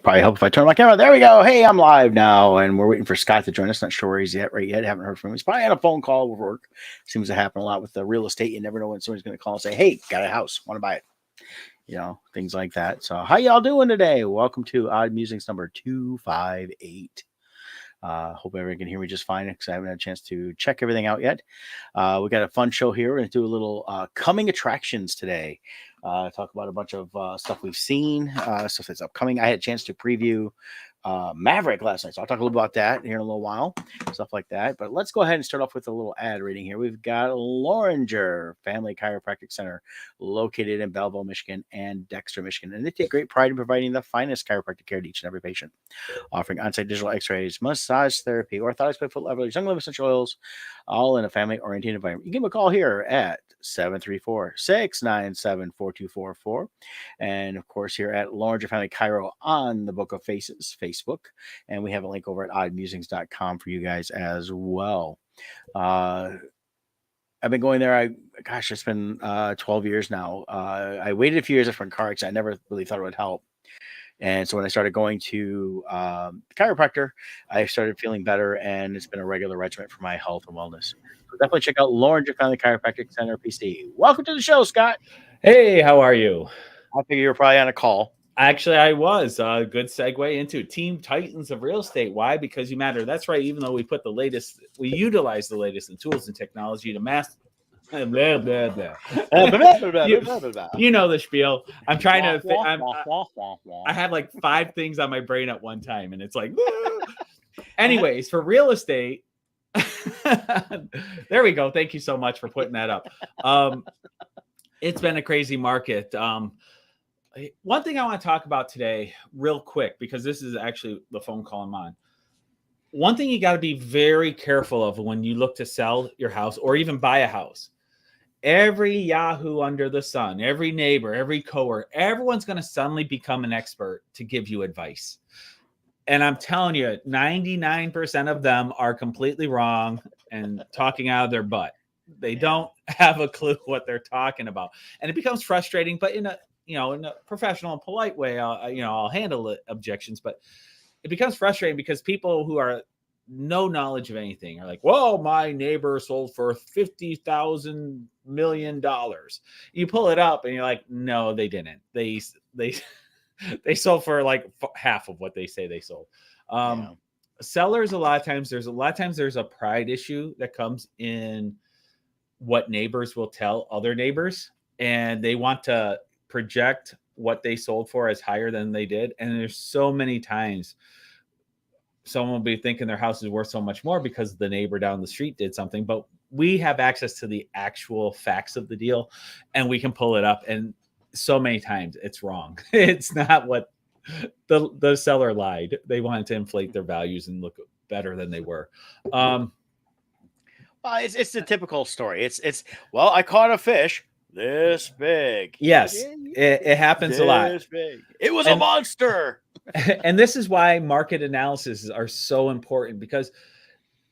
Probably help if I turn my camera. There we go. Hey, I'm live now, and we're waiting for Scott to join us. Not sure where he's at right yet. Haven't heard from him. He's probably on a phone call with work. Seems to happen a lot with the real estate. You never know when somebody's going to call and say, "Hey, got a house, want to buy it?" Things like that. So, how y'all doing today? Welcome to Odd Musings number 258. Hope everyone can hear me just fine because I haven't had a chance to check everything out yet. We got a fun show here. We're going to do a little coming attractions today. Talk about a bunch of stuff we've seen, stuff that's upcoming. I had a chance to preview Maverick last night, so I'll talk a little about that here in a little while, stuff like that. But let's go ahead and start off with a little ad reading here. We've got Loringer Family Chiropractic Center located in Belleville, Michigan and Dexter, Michigan. And they take great pride in providing the finest chiropractic care to each and every patient, offering on-site digital x-rays, massage therapy, orthotics by foot levelers, young living essential oils, all in a family-oriented environment. You can give them a call here at 734-697-4244. And of course, here at Loringer Family Chiro on the Book of Faces Facebook. And we have a link over at oddmusings.com for you guys as well. I've been going there. It's been 12 years now. I waited a few years for a car accident. I never really thought it would help. And so when I started going to the chiropractor, I started feeling better, and it's been a regular regimen for my health and wellness. So definitely check out Loringer Family Chiropractic Center, PC. Welcome to the show, Scott. Hey, how are you? I figure you're probably on a call. Actually, I was. A good segue into Team Titans of Real Estate. Why? Because you matter. That's right. Even though we utilize the latest in tools and technology to master. Blah, blah, blah. You know the spiel. I'm trying to. I have like 5 things on my brain at one time, and it's like. Anyways, for real estate. There we go. Thank you so much for putting that up. It's been a crazy market. One thing I want to talk about today real quick, because this is actually the phone call I'm on. One thing you got to be very careful of when you look to sell your house or even buy a house. Every Yahoo under the sun, every neighbor, every coworker, everyone's going to suddenly become an expert to give you advice. And I'm telling you, 99% of them are completely wrong and talking out of their butt. They don't have a clue what they're talking about. And it becomes frustrating, but in a professional and polite way, I'll handle it, objections, but it becomes frustrating because people who are no knowledge of anything are like, well, my neighbor sold for $50,000 million. You pull it up and you're like, no, they didn't. They sold for like half of what they say they sold. Sellers, a lot of times there's a pride issue that comes in what neighbors will tell other neighbors, and they want to project what they sold for as higher than they did. And there's so many times someone will be thinking their house is worth so much more because the neighbor down the street did something, but we have access to the actual facts of the deal and we can pull it up. And so many times it's wrong. It's not what the seller lied. They wanted to inflate their values and look better than they were. It's the typical story. It's well, I caught a fish this big. Yes, it happens a lot. Big. It was a monster. And this is why market analysis are so important, because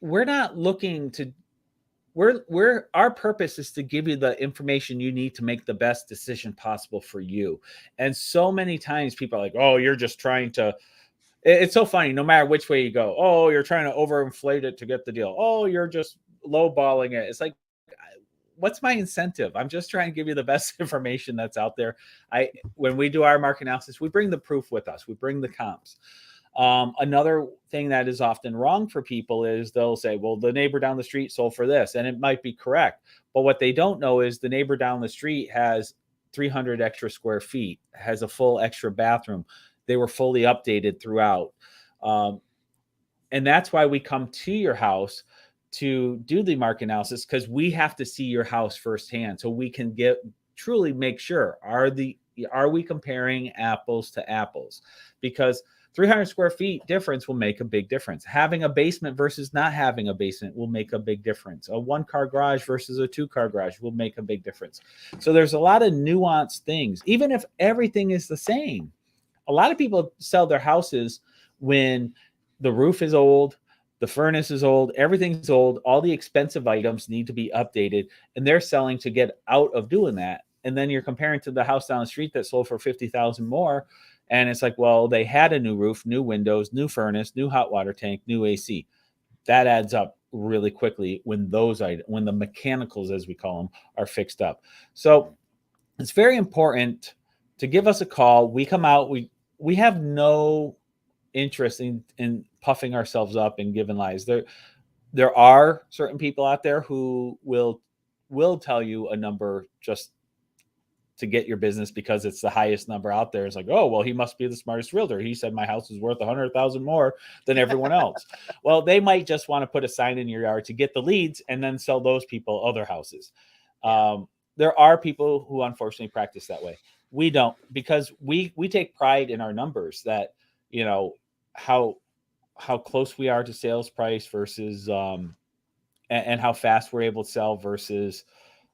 we're not looking to. Our purpose is to give you the information you need to make the best decision possible for you. And so many times people are like, oh, you're just trying to. It's so funny. No matter which way you go, oh, you're trying to overinflate it to get the deal. Oh, you're just lowballing it. It's like, what's my incentive? I'm just trying to give you the best information that's out there. When we do our market analysis, we bring the proof with us. We bring the comps. Another thing that is often wrong for people is they'll say, well, the neighbor down the street sold for this, and it might be correct. But what they don't know is the neighbor down the street has 300 extra square feet, has a full extra bathroom. They were fully updated throughout. And that's why we come to your house to do the market analysis, because we have to see your house firsthand so we can truly make sure, are we comparing apples to apples? Because 300 square feet difference will make a big difference. Having a basement versus not having a basement will make a big difference. A 1-car garage versus a 2-car garage will make a big difference. So there's a lot of nuanced things, even if everything is the same. A lot of people sell their houses when the roof is old, the furnace is old, everything's old, all the expensive items need to be updated, and they're selling to get out of doing that. And then you're comparing to the house down the street that sold for $50,000 more, And it's like, well, they had a new roof, new windows, new furnace, new hot water tank, new AC. That adds up really quickly when when the mechanicals, as we call them, are fixed up. So it's very important to give us a call. We come out, we have no interest in puffing ourselves up and giving lies. There are certain people out there who will tell you a number just to get your business because it's the highest number out there. It's like, oh, well, he must be the smartest realtor. He said my house is worth 100,000 more than everyone else. Well, they might just want to put a sign in your yard to get the leads and then sell those people other houses. There are people who unfortunately practice that way. We don't, because we take pride in our numbers, that, you know, how close we are to sales price versus and how fast we're able to sell versus,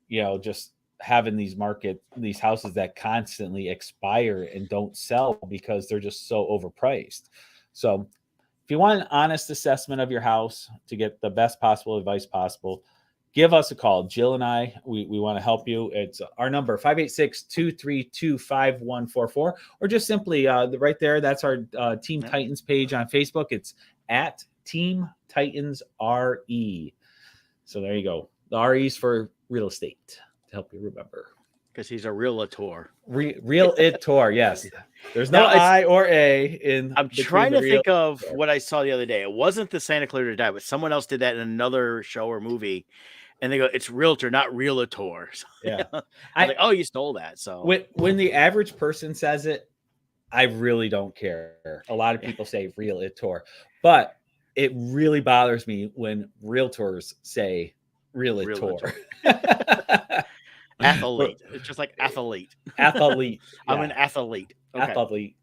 you know, just having these houses that constantly expire and don't sell because they're just so overpriced. So if you want an honest assessment of your house to get the best possible advice possible, give us a call. Jill and I, we want to help you. It's our number, 586-232-5144, or just simply right there. That's our Team Titans page on Facebook. It's at Team Titans RE. So there you go. The RE's for real estate, to help you remember. Because he's a realtor. Realtor, yes. There's no I or A in. I'm trying to think of what I saw the other day. It wasn't the Santa Clarita Diet, but someone else did that in another show or movie. And they go, it's realtor, not realtor. So, yeah. I'm like, oh, you stole that. So when the average person says it, I really don't care. A lot of people say realtor, but it really bothers me when realtors say realtor. Athlete. It's just like athlete. Athlete. Yeah. I'm an athlete. Okay. Athlete.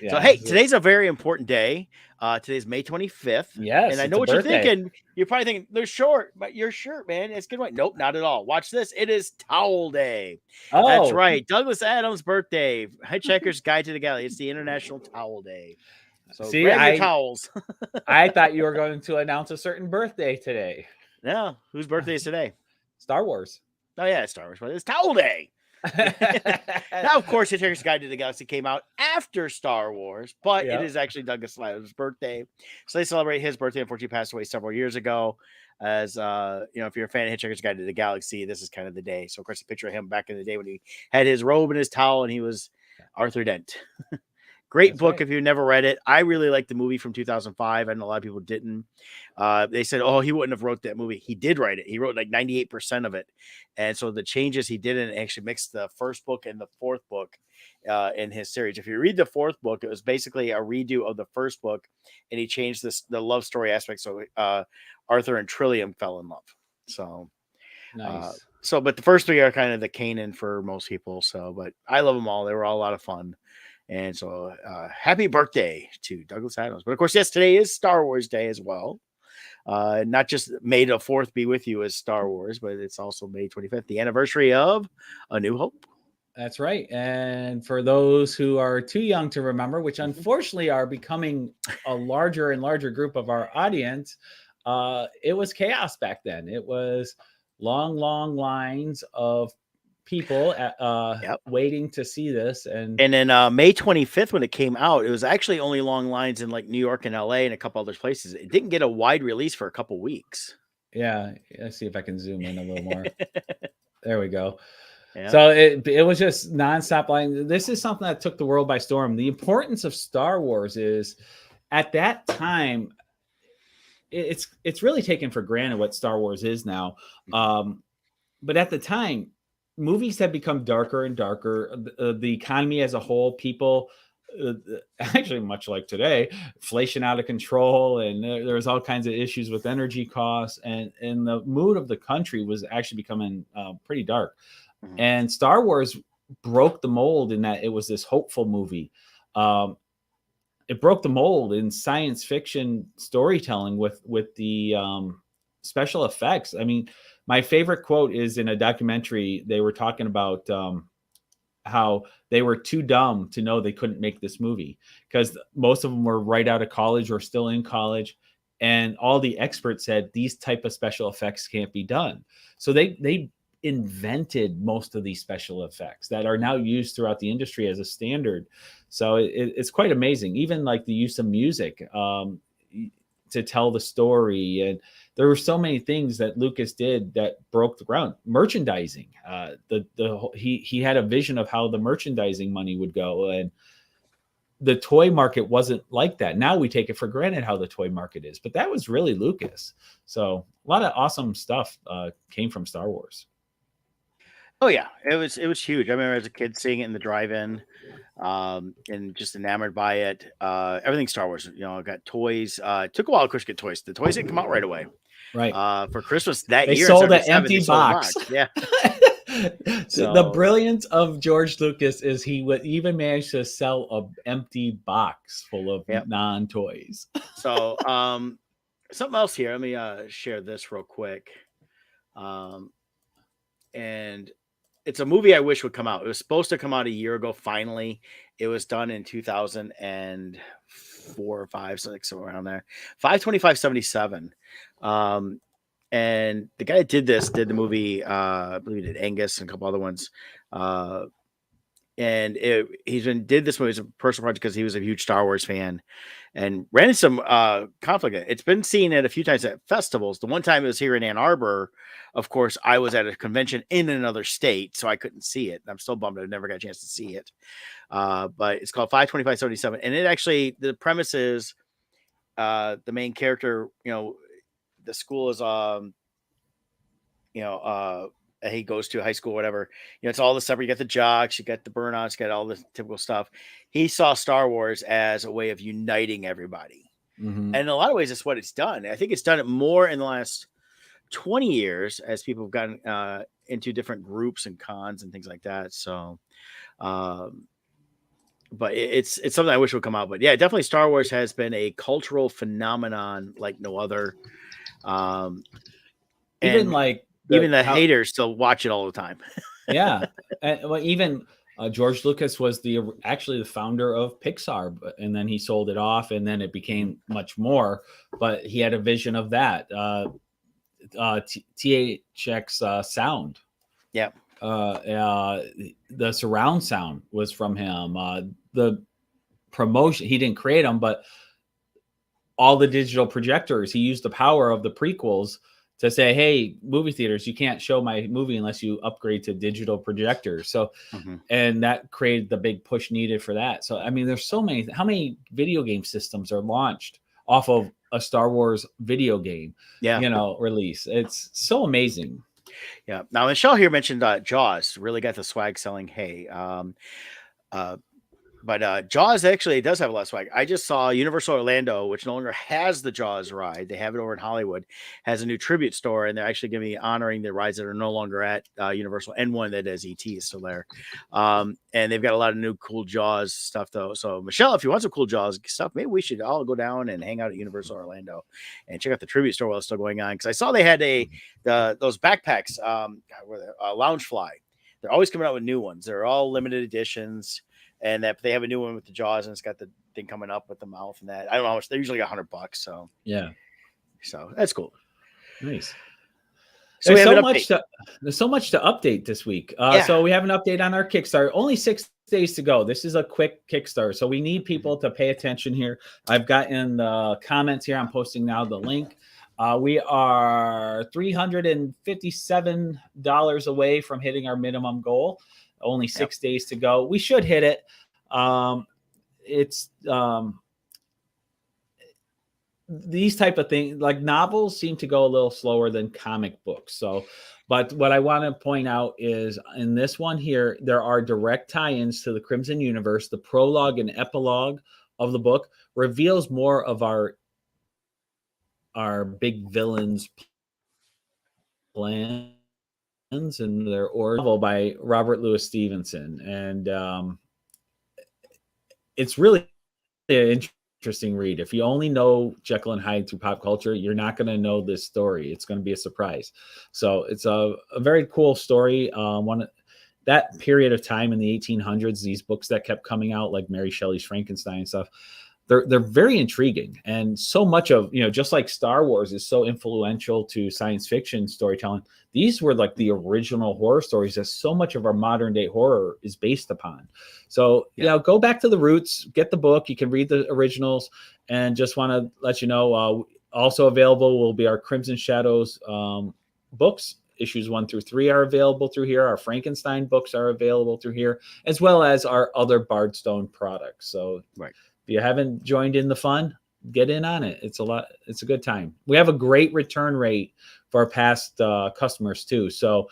Yeah. So, hey, today's a very important day. Today's May 25th. Yes. And I know what you're thinking. You're probably thinking, they're short, but your shirt, man, it's good. Nope, not at all. Watch this. It is Towel Day. Oh. That's right. Douglas Adams' birthday. Hitchhiker's Guide to the Galaxy. It's the International Towel Day. So grab your towels. I thought you were going to announce a certain birthday today. Yeah. Whose birthday is today? Star Wars. Oh, yeah, it's Star Wars, but it's Towel Day. Now, of course, Hitchhiker's Guide to the Galaxy came out after Star Wars, but it is actually Douglas Adams' birthday. So they celebrate his birthday. Unfortunately, he passed away several years ago. As you know, if you're a fan of Hitchhiker's Guide to the Galaxy, this is kind of the day. So, of course, a picture of him back in the day when he had his robe and his towel, and he was Arthur Dent. Great book if you've never read it. I really liked the movie from 2005. I know a lot of people didn't. They said, oh, he wouldn't have wrote that movie. He did write it. He wrote like 98% of it. And so the changes he did in it actually mixed the first book and the fourth book in his series. If you read the fourth book, it was basically a redo of the first book, and he changed the love story aspect. So Arthur and Trillium fell in love. So nice. But the first three are kind of the canon for most people. So, but I love them all. They were all a lot of fun. And so happy birthday to Douglas Adams. But of course, yes, today is Star Wars Day as well. Not just May the 4th be with you as Star Wars, but it's also May 25th, the anniversary of A New Hope. That's right. And for those who are too young to remember, which unfortunately are becoming a larger and larger group of our audience, it was chaos back then. It was long lines of people waiting to see this, and then May 25th, when it came out, it was actually only long lines in like New York and LA and a couple other places. It didn't get a wide release for a couple weeks. Yeah, let's see if I can zoom in a little more. There we go. Yeah. So it was just nonstop line. This is something that took the world by storm. The importance of Star Wars is, at that time, it's really taken for granted what Star Wars is now. But at the time, movies have become darker and darker. The economy as a whole, people, actually much like today, inflation out of control, and there's all kinds of issues with energy costs, and the mood of the country was actually becoming pretty dark. Mm-hmm. And Star Wars broke the mold in that it was this hopeful movie. It broke the mold in science fiction storytelling with the special effects. I mean, my favorite quote is in a documentary. They were talking about how they were too dumb to know they couldn't make this movie, because most of them were right out of college or still in college. And all the experts said these type of special effects can't be done. So they invented most of these special effects that are now used throughout the industry as a standard. So it's quite amazing. Even like the use of music to tell the story, and there were so many things that Lucas did that broke the ground. Merchandising, he had a vision of how the merchandising money would go, and the toy market wasn't like that. Now we take it for granted how the toy market is, but that was really Lucas. So a lot of awesome stuff came from Star Wars. Oh yeah, it was huge. I remember as a kid seeing it in the drive-in, and just enamored by it. Everything Star Wars, I got toys. It took a while, of course, to get toys. The toys didn't come out right away. Right. For Christmas that They year, sold in an 77, empty they sold a box. Yeah. So the brilliance of George Lucas is he would even manage to sell an empty box full of non-toys. So something else here. Let me share this real quick. And it's a movie I wish would come out. It was supposed to come out a year ago. Finally, it was done in 2004 or 5, somewhere around there. 5/25/77. And the guy that did the movie, I believe he did Angus and a couple other ones. And did this movie as a personal project because he was a huge Star Wars fan, and ran into some conflict. It's been seen at a few times at festivals. The one time it was here in Ann Arbor, of course, I was at a convention in another state, so I couldn't see it. I'm still bummed I never got a chance to see it. But it's called 5/25/77, and it actually, the premise is the main character, the school is he goes to high school, whatever. It's all the stuff. You got the jocks, you got the burnouts, you got all the typical stuff. He saw Star Wars as a way of uniting everybody. Mm-hmm. And in a lot of ways, it's what it's done. I think it's done it more in the last 20 years as people have gotten into different groups and cons and things like that. So, but it's something I wish would come out. But yeah, definitely Star Wars has been a cultural phenomenon like no other. Even the haters still watch it all the time. Yeah. Well, even George Lucas was actually the founder of Pixar, and then he sold it off, and then it became much more. But he had a vision of that. THX sound. Yeah. The surround sound was from him. The promotion, he didn't create them, but all the digital projectors, he used the power of the prequels to say, hey, movie theaters, you can't show my movie unless you upgrade to digital projectors. So, and that created the big push needed for that. So, I mean, there's so many, how many video game systems are launched off of a Star Wars video game, release? It's so amazing. Yeah. Now, Michelle here mentioned Jaws really got the swag selling. Hey, but Jaws actually does have a lot of swag. I just saw Universal Orlando, which no longer has the Jaws ride. They have it over in Hollywood, has a new tribute store, and they're actually going to be honoring the rides that are no longer at Universal, and one that is ET is still there. And they've got a lot of new cool Jaws stuff, though. So, Michelle, if you want some cool Jaws stuff, maybe we should all go down and hang out at Universal Orlando and check out the tribute store while it's still going on. Because I saw they had those backpacks, Loungefly. They're always coming out with new ones. They're all limited editions. And that they have a new one with the Jaws, and it's got the thing coming up with the mouth and that. I don't know how much. They're usually $100. So yeah, so that's cool. Nice. So there's so much to update this week. So we have an update on our Kickstarter. Only 6 days to go. This is a quick Kickstarter, so we need people to pay attention here. I've gotten the comments here. I'm posting now the link. We are $357 away from hitting our minimum goal. Only 6 days to go. We should hit it. It's these type of things, like novels, seem to go a little slower than comic books. So, but what I want to point out is in this one here, there are direct tie-ins to the Crimson Universe. The prologue and epilogue of the book reveals more of our big villains' plan and their novel by Robert Louis Stevenson, and it's really an interesting read. If you only know Jekyll and Hyde through pop culture, you're not going to know this story. It's going to be a surprise. So it's a very cool story. That period of time in the 1800s, these books that kept coming out, like Mary Shelley's Frankenstein and stuff, they're very intriguing. And so much of, just like Star Wars is so influential to science fiction storytelling, these were like the original horror stories that so much of our modern day horror is based upon. So, go back to the roots, get the book. You can read the originals, and just want to let you know, also available will be our Crimson Shadows books. Issues 1 through 3 are available through here. Our Frankenstein books are available through here, as well as our other Bardstone products. So if you haven't joined in the fun, get in on it. It's a good time. We have a great return rate for our past customers too. So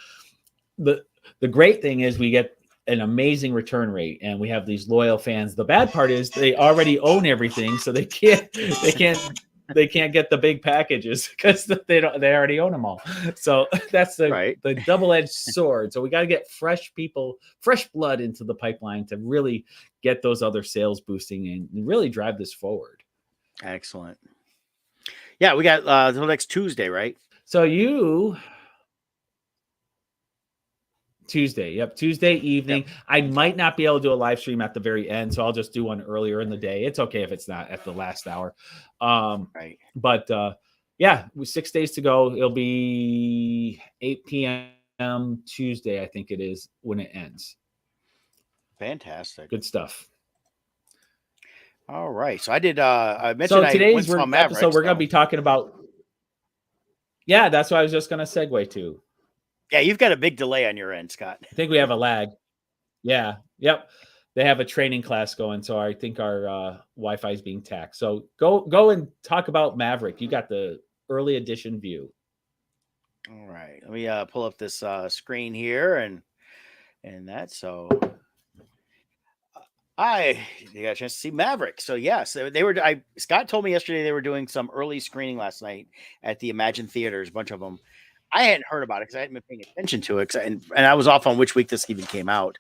the great thing is we get an amazing return rate, and we have these loyal fans. The bad part is they already own everything, so they can't get the big packages because they already own them all. So that's the double-edged sword. So we got to get fresh blood into the pipeline to really get those other sales boosting and really drive this forward. Excellent. Yeah, we got until next Tuesday, right? So Tuesday. Yep. Tuesday evening. Yep. I might not be able to do a live stream at the very end, so I'll just do one earlier in the day. It's okay if it's not at the last hour. But 6 days to go. It'll be 8 p.m. Tuesday, I think it is, when it ends. Fantastic. Good stuff. All right. So I did I mentioned so today's Mavericks, episode we're gonna be talking about. Yeah, that's what I was just gonna segue to. Yeah, you've got a big delay on your end, Scott. I think we have a lag. Yeah. Yep. They have a training class going, so I think our Wi-Fi is being taxed. So go and talk about Maverick. You got the early edition view. All right. Let me pull up this screen here and that. So you got a chance to see Maverick. So yes, Scott told me yesterday they were doing some early screening last night at the Imagine Theaters, a bunch of them. I hadn't heard about it because I hadn't been paying attention to it, and I was off on which week this even came out.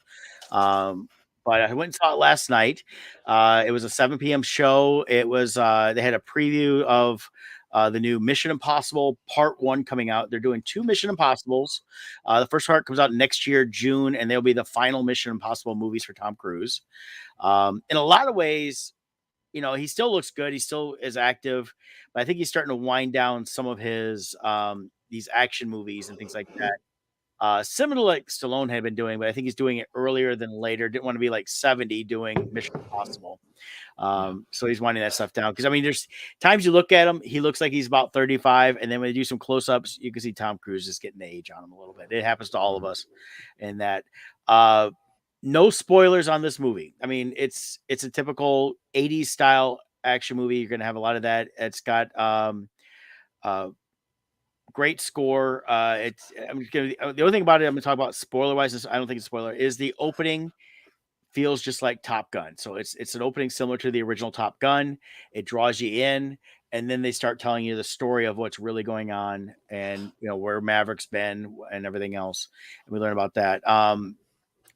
But I went and saw it last night. It was a 7 p.m. show. It was they had a preview of the new Mission Impossible Part 1 coming out. They're doing 2 Mission Impossibles. The first part comes out next year, June, and they'll be the final Mission Impossible movies for Tom Cruise. In a lot of ways, he still looks good. He still is active, but I think he's starting to wind down some of his these action movies and things like that. Similar to like Stallone had been doing, but I think he's doing it earlier than later. Didn't want to be like 70 doing Mission Impossible. So he's winding that stuff down. Because, there's times you look at him, he looks like he's about 35. And then when they do some close-ups, you can see Tom Cruise just getting the age on him a little bit. It happens to all of us in that. No spoilers on this movie. It's a typical 80s style action movie. You're going to have a lot of that. It's got great score. The only thing about it I'm going to talk about spoiler wise, I don't think it's a spoiler, is the opening feels just like Top Gun. So it's an opening similar to the original Top Gun. It draws you in, and then they start telling you the story of what's really going on and where Maverick's been and everything else. And we learn about that.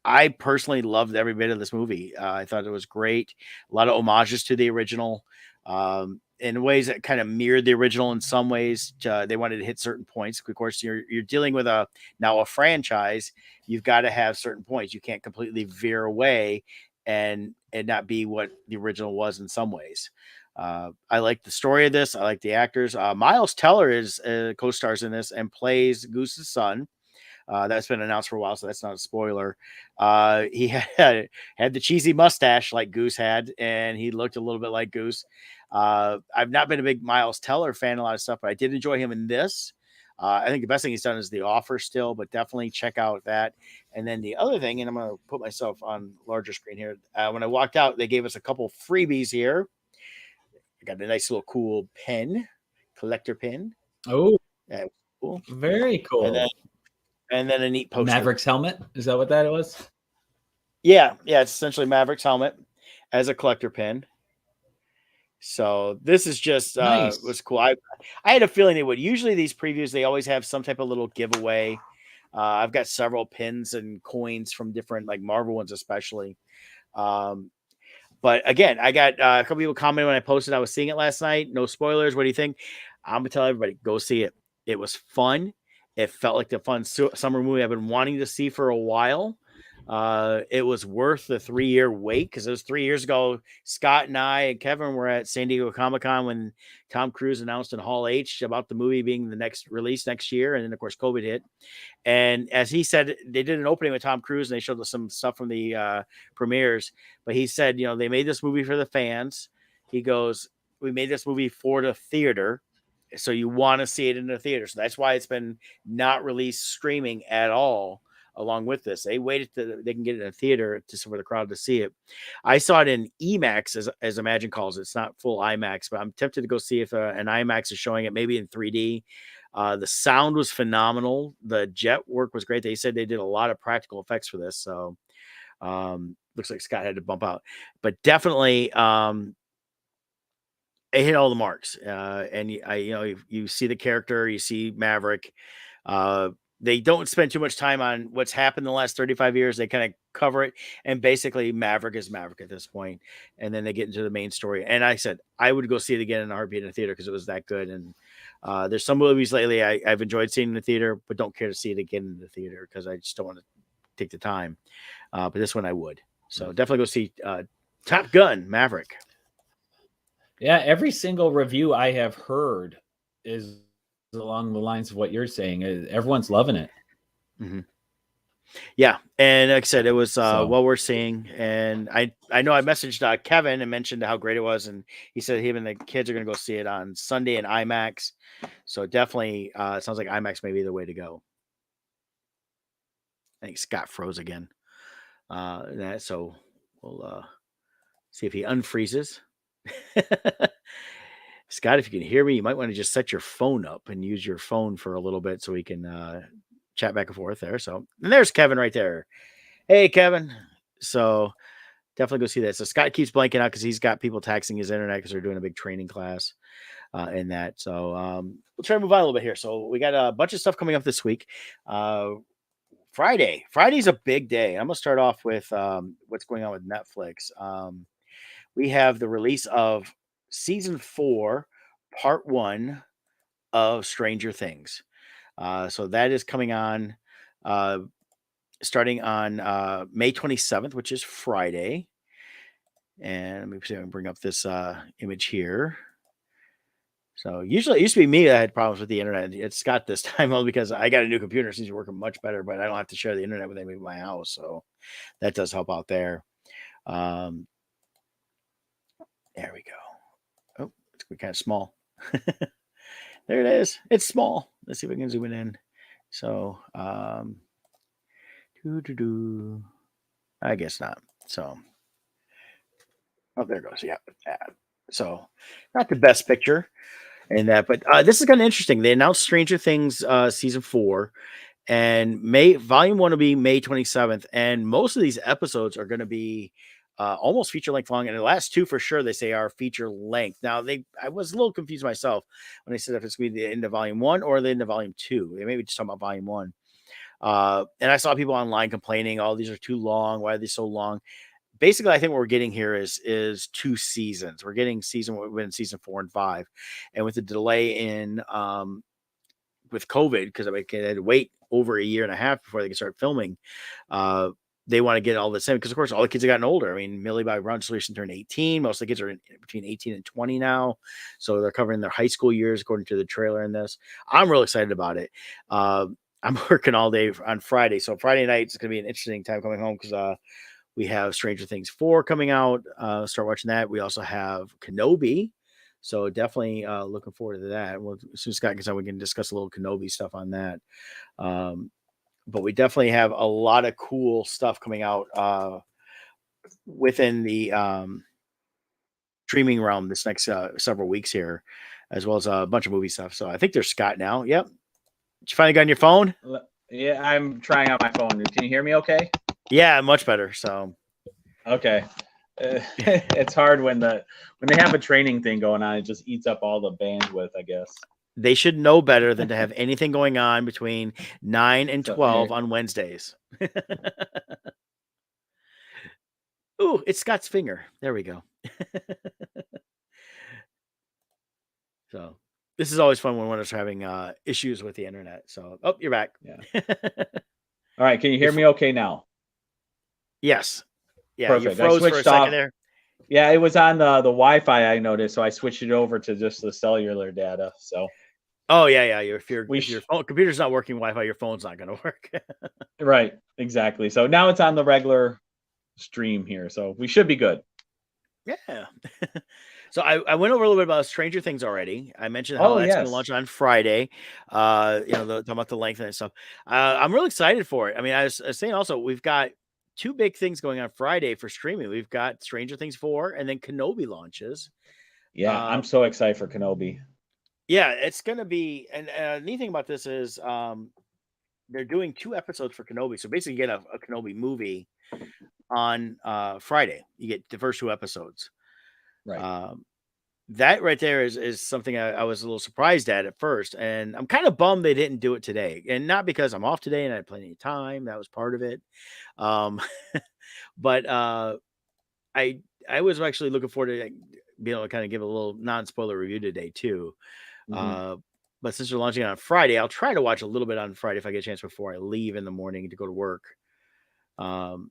I personally loved every bit of this movie. I thought it was great. A lot of homages to the original, in ways that kind of mirrored the original in some ways. They wanted to hit certain points. Of course, you're dealing with a franchise. You've got to have certain points. You can't completely veer away and not be what the original was in some ways. I like the story of this. I like the actors. Miles Teller is co-stars in this and plays Goose's son. That's been announced for a while, so that's not a spoiler. He had the cheesy mustache like Goose had, and he looked a little bit like Goose. I've not been a big Miles Teller fan of a lot of stuff, but I did enjoy him in this. I think the best thing he's done is The Offer still, but definitely check out that. And then the other thing, and I'm going to put myself on larger screen here. When I walked out, they gave us a couple freebies here. I got a nice little cool pen, collector pin. Oh, cool. Very cool. And then a neat poster. Maverick's helmet. Is that what that was? Yeah. It's essentially Maverick's helmet as a collector pin. So this is just nice. Was cool. I had a feeling they would. Usually these previews, they always have some type of little giveaway. I've got several pins and coins from different like Marvel ones, especially. But again, I got a couple people commented when I posted I was seeing it last night. No spoilers. What do you think? I'm gonna tell everybody, go see it. It was fun. It felt like the fun summer movie I've been wanting to see for a while. It was worth the 3-year wait because it was 3 years ago. Scott and I and Kevin were at San Diego Comic-Con when Tom Cruise announced in Hall H about the movie being the next release next year. And then, of course, COVID hit. And as he said, they did an opening with Tom Cruise and they showed us some stuff from the premieres. But he said, they made this movie for the fans. He goes, we made this movie for the theater. So you want to see it in the theater. So that's why it's been not released streaming at all along with this. They waited till they can get it in a theater for the crowd to see it. I saw it in IMAX, as Imagine calls it. It's not full IMAX, but I'm tempted to go see if an IMAX is showing it, maybe in 3D. The sound was phenomenal. The jet work was great. They said they did a lot of practical effects for this. So looks like Scott had to bump out. But definitely it hit all the marks. And you see the character, you see Maverick. They don't spend too much time on what's happened in the last 35 years. They kind of cover it. And basically Maverick is Maverick at this point. And then they get into the main story. And I said, I would go see it again in a heartbeat in the theater because it was that good. And there's some movies lately I've enjoyed seeing in the theater, but don't care to see it again in the theater because I just don't want to take the time. But this one I would. So definitely go see Top Gun Maverick. Yeah, every single review I have heard is along the lines of what you're saying. Everyone's loving it. Mm-hmm. Yeah, and like I said, it was well worth seeing. And I know I messaged Kevin and mentioned how great it was, and he said him and the kids are going to go see it on Sunday in IMAX. So definitely, it sounds like IMAX may be the way to go. I think Scott froze again. So we'll see if he unfreezes. Scott, if you can hear me, you might want to just set your phone up and use your phone for a little bit so we can chat back and forth there. So, and there's Kevin right there. Hey, Kevin. So definitely go see that. So Scott keeps blanking out because he's got people taxing his internet because they're doing a big training class in that. So we'll try to move on a little bit here. So we got a bunch of stuff coming up this week. Friday's a big day. I'm going to start off with what's going on with Netflix. We have the release of season 4, part 1 of Stranger Things. So that is coming on starting on May 27th, which is Friday. And let me see if I can bring up this image here. So usually it used to be me that had problems with the internet. It's Scott this time only because I got a new computer. It seems to be working much better, but I don't have to share the internet with anybody in my house. So that does help out there. There we go. Oh, it's kind of small. There it is. It's small. Let's see if we can zoom it in. So, I guess not. So, oh, there it goes. Yeah. So, not the best picture in that, but this is kind of interesting. They announced Stranger Things season 4, and volume 1 will be May 27th, and most of these episodes are going to be almost feature length long, and the last 2 for sure they say are feature length. Now I was a little confused myself when they said if it's going to be the end of volume 1 or the end of volume 2. They maybe just talking about volume 1. And I saw people online complaining, "Oh, these are too long. Why are they so long?" Basically, I think what we're getting here is 2 seasons. We're getting season 4 and 5, and with the delay in with COVID because they had to wait over a year and a half before they can start filming. They want to get all the same because, of course, all the kids have gotten older. I mean, Millie Bobby Brown just recently turned 18. Most of the kids are between 18 and 20 now. So they're covering their high school years, according to the trailer in this. I'm really excited about it. I'm working all day on Friday. So Friday night is going to be an interesting time coming home because we have Stranger Things 4 coming out. Start watching that. We also have Kenobi. So definitely looking forward to that. Well, as soon as Scott gets on, we can discuss a little Kenobi stuff on that. But we definitely have a lot of cool stuff coming out within the streaming realm this next several weeks here, as well as a bunch of movie stuff. So I think there's Scott now. Yep. Did you finally get on your phone? Yeah, I'm trying out my phone. Can you hear me okay? Yeah, much better. So okay. It's hard when they have a training thing going on. It just eats up all the bandwidth, I guess. They should know better than to have anything going on between 9 and 12 on Wednesdays. Ooh, it's Scott's finger. There we go. So this is always fun when one is having issues with the internet. So, you're back. Yeah. All right. Can you hear me okay now? Yes. Yeah, you Perfect. I froze for a switched second off. there. Yeah, it was on the Wi-Fi, I noticed, so I switched it over to just the cellular data. So Oh yeah, yeah. If your we if your phone computer's not working Wi-Fi, your phone's not going to work. right, exactly. So now it's on the regular stream here, so we should be good. Yeah. So I went over a little bit about Stranger Things already. I mentioned how Oh, that's going to yes. launch on Friday. Talking about the length and stuff. I'm really excited for it. I mean, I was saying also we've got two big things going on Friday for streaming. We've got Stranger Things 4 and then Kenobi launches. Yeah, Uh, I'm so excited for Kenobi. yeah, it's going to be. And neat thing about this is they're doing 2 episodes for Kenobi. So basically, you get a Kenobi movie on Friday. You get the first 2 episodes. Right. Um, that right there is something I was a little surprised at first, and I'm kind of bummed they didn't do it today, and not because I'm off today and I had plenty of time. That was part of it, um, but I I was actually looking forward to being able to kind of give a little non-spoiler review today too. Mhm. Uh, but since they're launching on Friday, I'll try to watch a little bit on Friday if I get a chance before I leave in the morning to go to work. Um,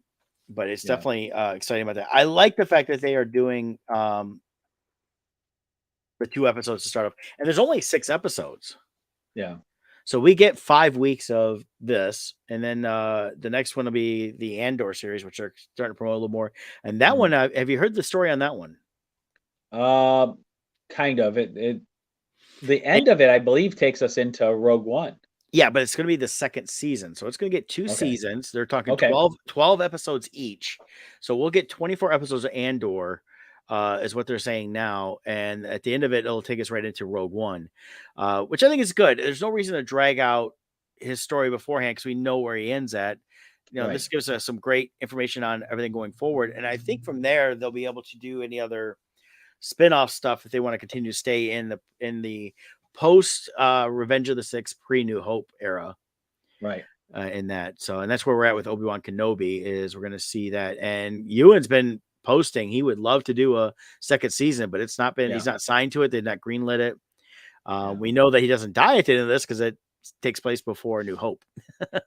but it's Yeah. definitely exciting about that. I like the fact that they are doing the 2 episodes to start off, and there's only 6 episodes. Yeah. So we get 5 weeks of this, and then the next one will be the Andor series, which are starting to promote a little more. And that one, Mhm. have you heard the story on that one? Um, kind of. It the It, end of it, I believe, takes us into Rogue One. yeah, but it's going to be the second season. So it's going to get 2 Okay. seasons. They're talking Okay. 12 episodes each. So we'll get 24 episodes of Andor, is what they're saying now. And at the end of it, it'll take us right into Rogue One, which I think is good. There's no reason to drag out his story beforehand because we know where he ends at. Right. This gives us some great information on everything going forward. And I think from there, they'll be able to do any other spin-off stuff if they want to continue to stay in the post Revenge of the Six, pre New Hope era, Right. in that. So, and that's where we're at with Obi-Wan Kenobi, is we're going to see that. And Ewan's been posting he would love to do a second season, but he's Yeah. not signed to it. They've not greenlit it. Yeah. We know that he doesn't die at the end of this because it takes place before New Hope.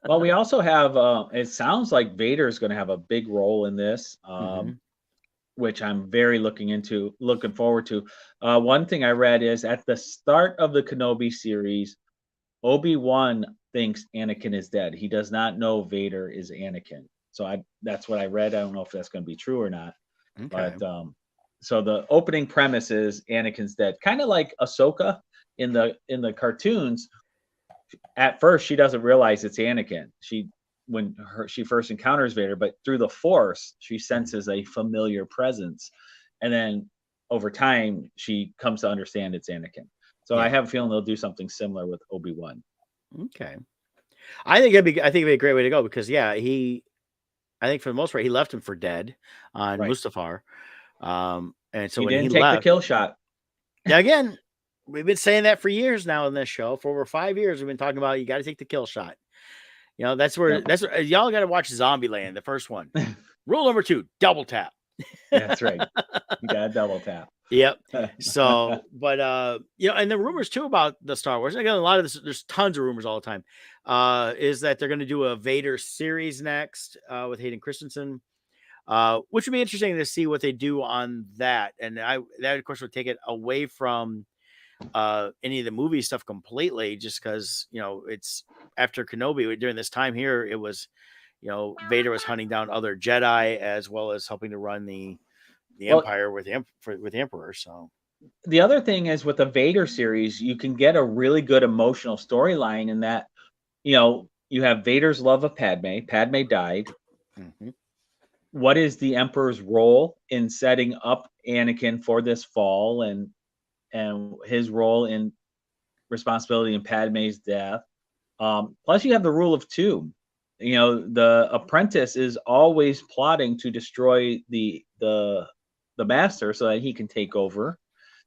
Well, we also have, it sounds like Vader is going to have a big role in this, Hmm. which I'm very looking forward to. One thing I read is at the start of the Kenobi series, Obi-Wan thinks Anakin is dead. He does not know Vader is Anakin. So that's what I read. I don't know if that's going to be true or not. Okay. But so the opening premise is Anakin's dead. Kind of like Ahsoka in the cartoons. At first she doesn't realize it's Anakin. She first encounters Vader, but through the Force, she senses a familiar presence. And then over time, she comes to understand it's Anakin. So I Yeah. have a feeling they'll do something similar with Obi-Wan. Okay. I think it'd be a great way to go because I think for the most part he left him for dead on Right. Mustafar. And so He when he didn't take the left, kill shot. now again, we've been saying that for years now in this show. For over 5 years, we've been talking about you got to take the kill shot. Yep. That's where y'all got to watch Zombieland, the first one. Rule number 2: double tap. That's right. You got to double tap. Yep. So, but and the rumors too about the Star Wars. Again, a lot of this, there's tons of rumors all the time. Is that they're going to do a Vader series next with Hayden Christensen, which would be interesting to see what they do on that. And that of course would take it away from any of the movie stuff completely, just because it's after Kenobi during this time here. It was Vader was hunting down other Jedi as well as helping to run the Well, Empire with the Emperor. So the other thing is with the Vader series, you can get a really good emotional storyline in that, you have Vader's love of Padme. Padme died. mhm. What is the Emperor's role in setting up Anakin for this fall and his role in responsibility in Padme's death? Plus, you have the rule of two. The apprentice is always plotting to destroy the master so that he can take over.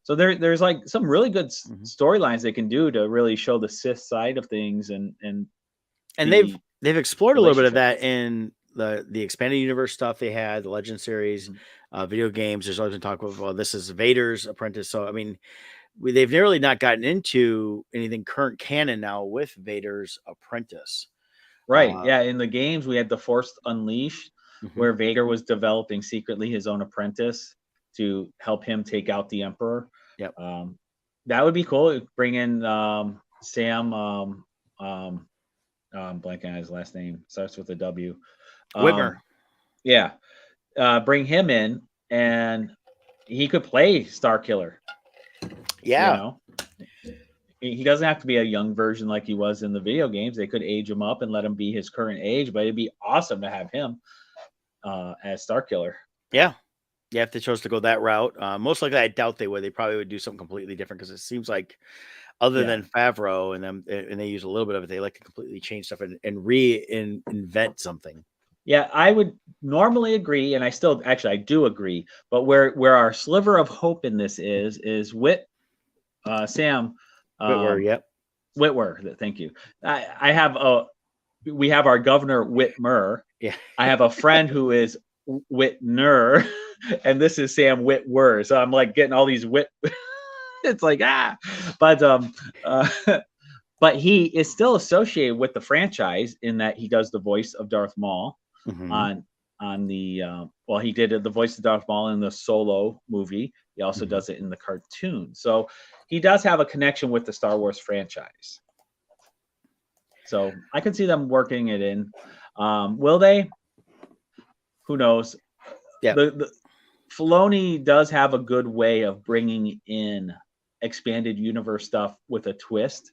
So there's like some really good Mhm. storylines they can do to really show the Sith side of things and And the they've explored a little bit of relationship. that in the expanded universe stuff they had, the Legend series, Mhm. video games. There's always been talk of, well, this is Vader's apprentice. So I mean, they've really not gotten into anything current canon now with Vader's apprentice. Right. Uh, Yeah. In the games, we had the Force Unleashed. where Vader was developing secretly his own apprentice to help him take out the Emperor. Yep. That would be cool. Bring in Sam. Blanking on his last name. Starts with a W. Whitmer. Yeah. Bring him in, and he could play Starkiller. Yeah. You know? He doesn't have to be a young version like he was in the video games. They could age him up and let him be his current age, but it'd be awesome to have him as Starkiller. Yeah. Yeah, if they chose to go that route. Most likely, I doubt they would. They probably would do something completely different because it seems like other than Favreau and they use a little bit of it, they like to completely change stuff and reinvent something. Yeah, I would normally agree, and I do agree. But where our sliver of hope in this is Sam Whitwer, yep. Whitwer. Thank you. We have our governor Whitmer. Yeah. I have a friend who is Whitner, and this is Sam Whitwer. So I'm like getting all these it's like but he is still associated with the franchise in that he does the voice of Darth Maul on the he did the voice of Darth Maul in the Solo movie. He also does it in the cartoon. So he does have a connection with the Star Wars franchise. So I can see them working it in. Will they? Who knows? Yeah. The Filoni does have a good way of bringing in expanded universe stuff with a twist.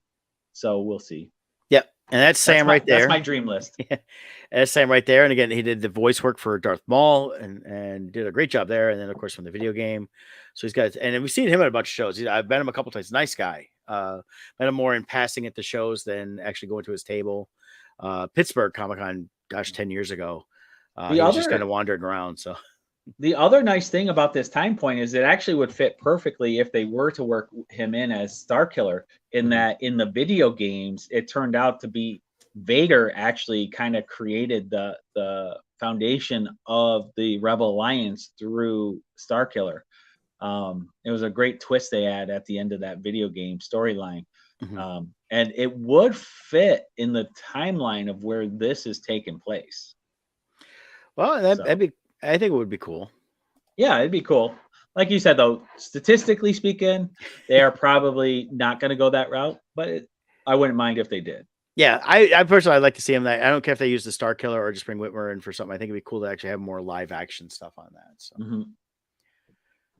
So we'll see. Yep. And that's Sam right there. That's my dream list. Yeah. That's Sam right there. And again, he did the voice work for Darth Maul and did a great job there. And then, of course, from the video game. So he's got, and we've seen him at a bunch of shows. I've met him a couple times. Nice guy. Met him more in passing at the shows than actually going to his table. Pittsburgh Comic-Con, 10 years ago. He was just kind of wandering around. So the other nice thing about this time point is it actually would fit perfectly if they were to work him in as Starkiller, in that in the video games, it turned out to be Vader actually kind of created the foundation of the Rebel Alliance through Starkiller. It was a great twist they had at the end of that video game storyline. And it would fit in the timeline of where this is taking place. Well, I think it would be cool. Yeah, it'd be cool. Like you said, though, statistically speaking, they are probably not going to go that route, but I wouldn't mind if they did. Yeah, I personally, I'd like to see him. I don't care if they use the Starkiller or just bring Whitmer in for something. I think it'd be cool to actually have more live action stuff on that. So.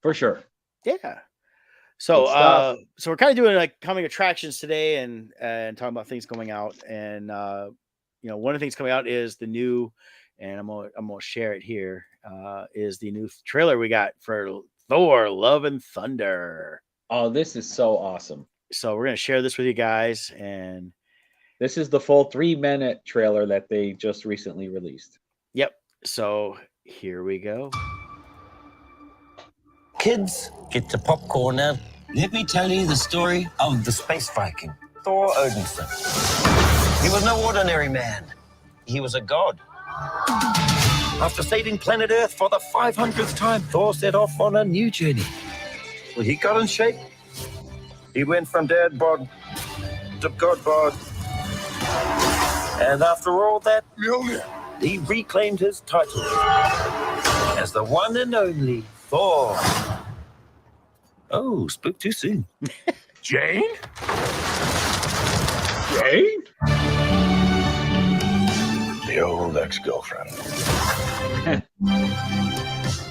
For sure. Yeah. So we're kind of doing like coming attractions today and talking about things coming out. And one of the things coming out is the new, and I'm gonna share it here, is the new trailer we got for Thor: Love and Thunder. Oh, this is so awesome. So we're gonna share this with you guys, and this is the full 3-minute trailer that they just recently released. Yep. So here we go. Kids, get your popcorn now. Let me tell you the story of the space Viking, Thor Odinson. He was no ordinary man. He was a god. After saving planet Earth for the 500th time, Thor set off on a new journey. Well, he got in shape. He went from dad bod to god bod. And after all that, he reclaimed his title as the one and only Thor. Oh, spoke too soon. Jane? Jane? The old ex-girlfriend.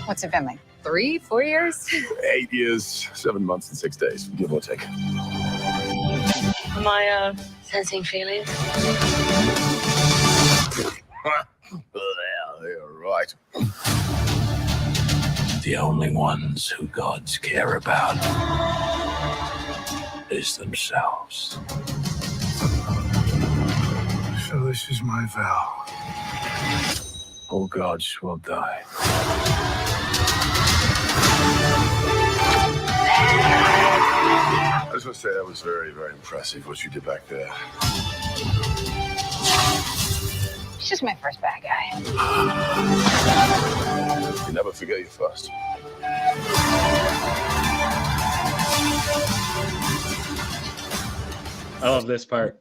What's it been, like 3-4 years? 8 years, 7 months and 6 days, give or take. Am I sensing feelings? Well, you're right. The only ones who gods care about is themselves. So this is my vow. All gods will die. I just want to say that was very, very impressive what you did back there. He's just my first bad guy. You never forget your first. I love this part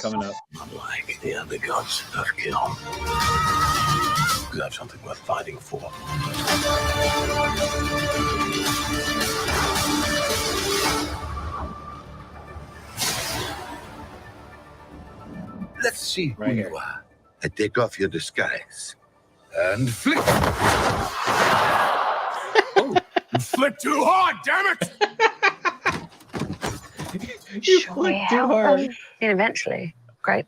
coming up. Unlike the other gods of kill. still have something worth fighting for. Let's see who Right you here. are. I take off your disguise. And flick. Oh, you flicked too hard, damn it! You Sure, flicked too yeah. hard. And eventually, grape.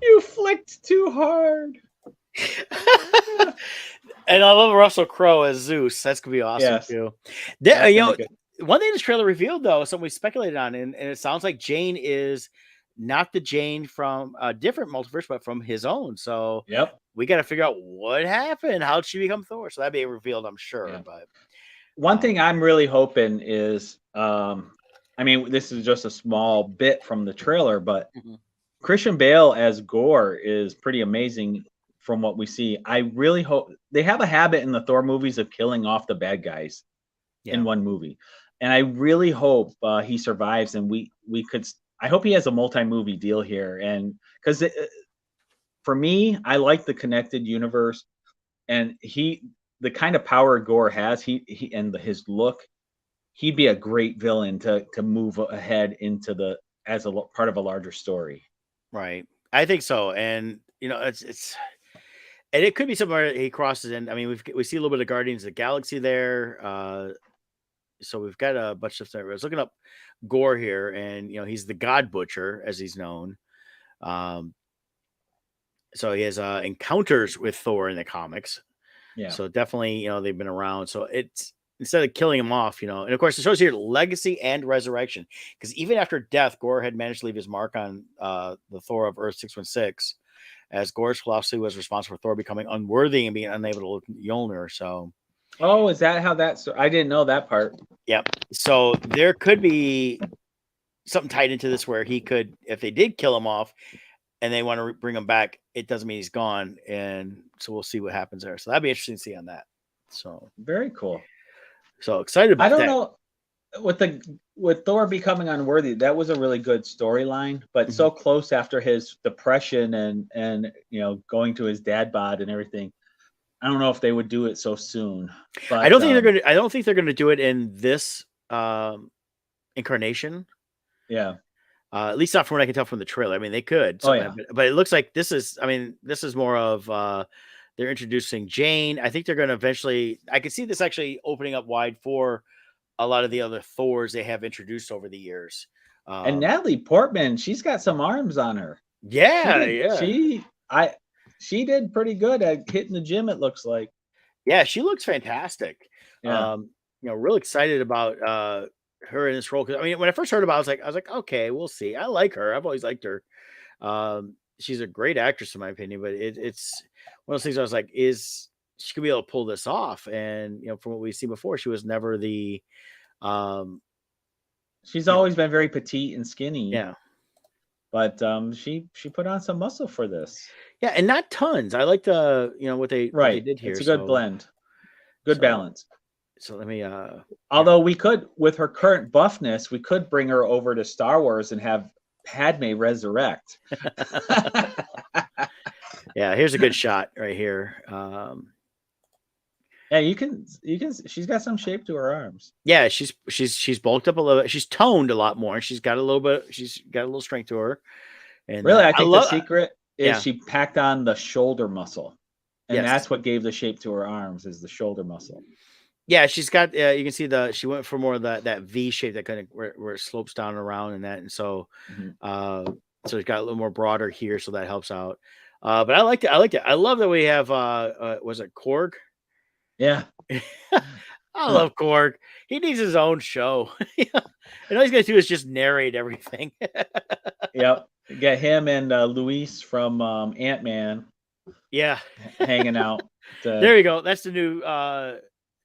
You flicked too hard. And I love Russell Crowe as Zeus. That's gonna be awesome Yes. too. That's You gonna know, be good. one thing this trailer revealed though, something we speculated on, and it sounds like Jane is not the Jane from a different multiverse, but from his own. So Yep. we got to figure out what happened. How'd she become Thor? So that'd be revealed, I'm sure. Yeah. But One thing I'm really hoping is, I mean, this is just a small bit from the trailer, but Mhm. Christian Bale as Gore is pretty amazing from what we see. I really hope they have a habit in the Thor movies of killing off the bad guys in one movie, and I really hope he survives and we could. I hope he has a multi-movie deal here, and because for me, I like the connected universe, and the kind of power Gore has, he and his look, he'd be a great villain to move ahead into as a part of a larger story. right, I think so. And you know, it's and it could be somewhere he crosses in. I mean, we see a little bit of Guardians of the Galaxy there. So we've got a bunch of stuff. I was looking up Gore here, and you know, he's the God Butcher as he's known. Um, so he has encounters with Thor in the comics. Yeah. So definitely, you know, they've been around. So it's instead of killing him off, you know, and of course it shows here legacy and resurrection, because even after death, Gore had managed to leave his mark on the Thor of Earth 616, as Gore's philosophy was responsible for Thor becoming unworthy and being unable to look at Mjolnir. So, Oh, is that how that's? I didn't know that part. yep. So there could be something tied into this where he could, if they did kill him off and they want to bring him back, it doesn't mean he's gone. And so we'll see what happens there. So that'd be interesting to see on that. So Very cool. So excited about I don't that. know with Thor becoming unworthy. That was a really good storyline, but so close after his depression and you know, going to his dad bod and everything. I don't know if they would do it so soon. But I don't think they're going to. I don't think they're going to do it in this incarnation. Yeah. At least not from what I can tell from the trailer. I mean, they could. Oh, yeah. But it looks like this is. I mean, this is more of. They're introducing Jane. I think they're going to eventually. I can see this actually opening up wide for a lot of the other Thors they have introduced over the years. And Natalie Portman, she's got some arms on her. Yeah, She did pretty good at hitting the gym, it looks like. Yeah, she looks fantastic. Yeah. You know, real excited about her in this role. 'Cause I mean, when I first heard about it, I was like, okay, we'll see. I like her. I've always liked her. She's a great actress in my opinion, but it's one of those things I was like, is she could be able to pull this off? And you know, from what we've seen before, she was never the She's always been very petite and skinny. yeah. But she put on some muscle for this. Yeah, and not tons. I like the what they did here. It's a good blend. Good balance. So let me although we could, with her current buffness, we could bring her over to Star Wars and have Padme resurrect. yeah, here's a good shot right here. Yeah, you can she's got some shape to her arms. Yeah, she's bulked up a little bit. She's toned a lot more. She's got a little strength to her. And really, I think the secret is she packed on the shoulder muscle. And Yes. that's what gave the shape to her arms, is the shoulder muscle. Yeah, she's got you can see she went for more of that V shape that kind of where it slopes down around and that. And so so it's got a little more broader here, so that helps out. But I liked it. I love that we have was it Korg? Yeah. I love Korg. He needs his own show. And all he's gonna do is just narrate everything. Yep. Get him and Luis from Ant-Man. Yeah. Hanging out. There you go. That's the new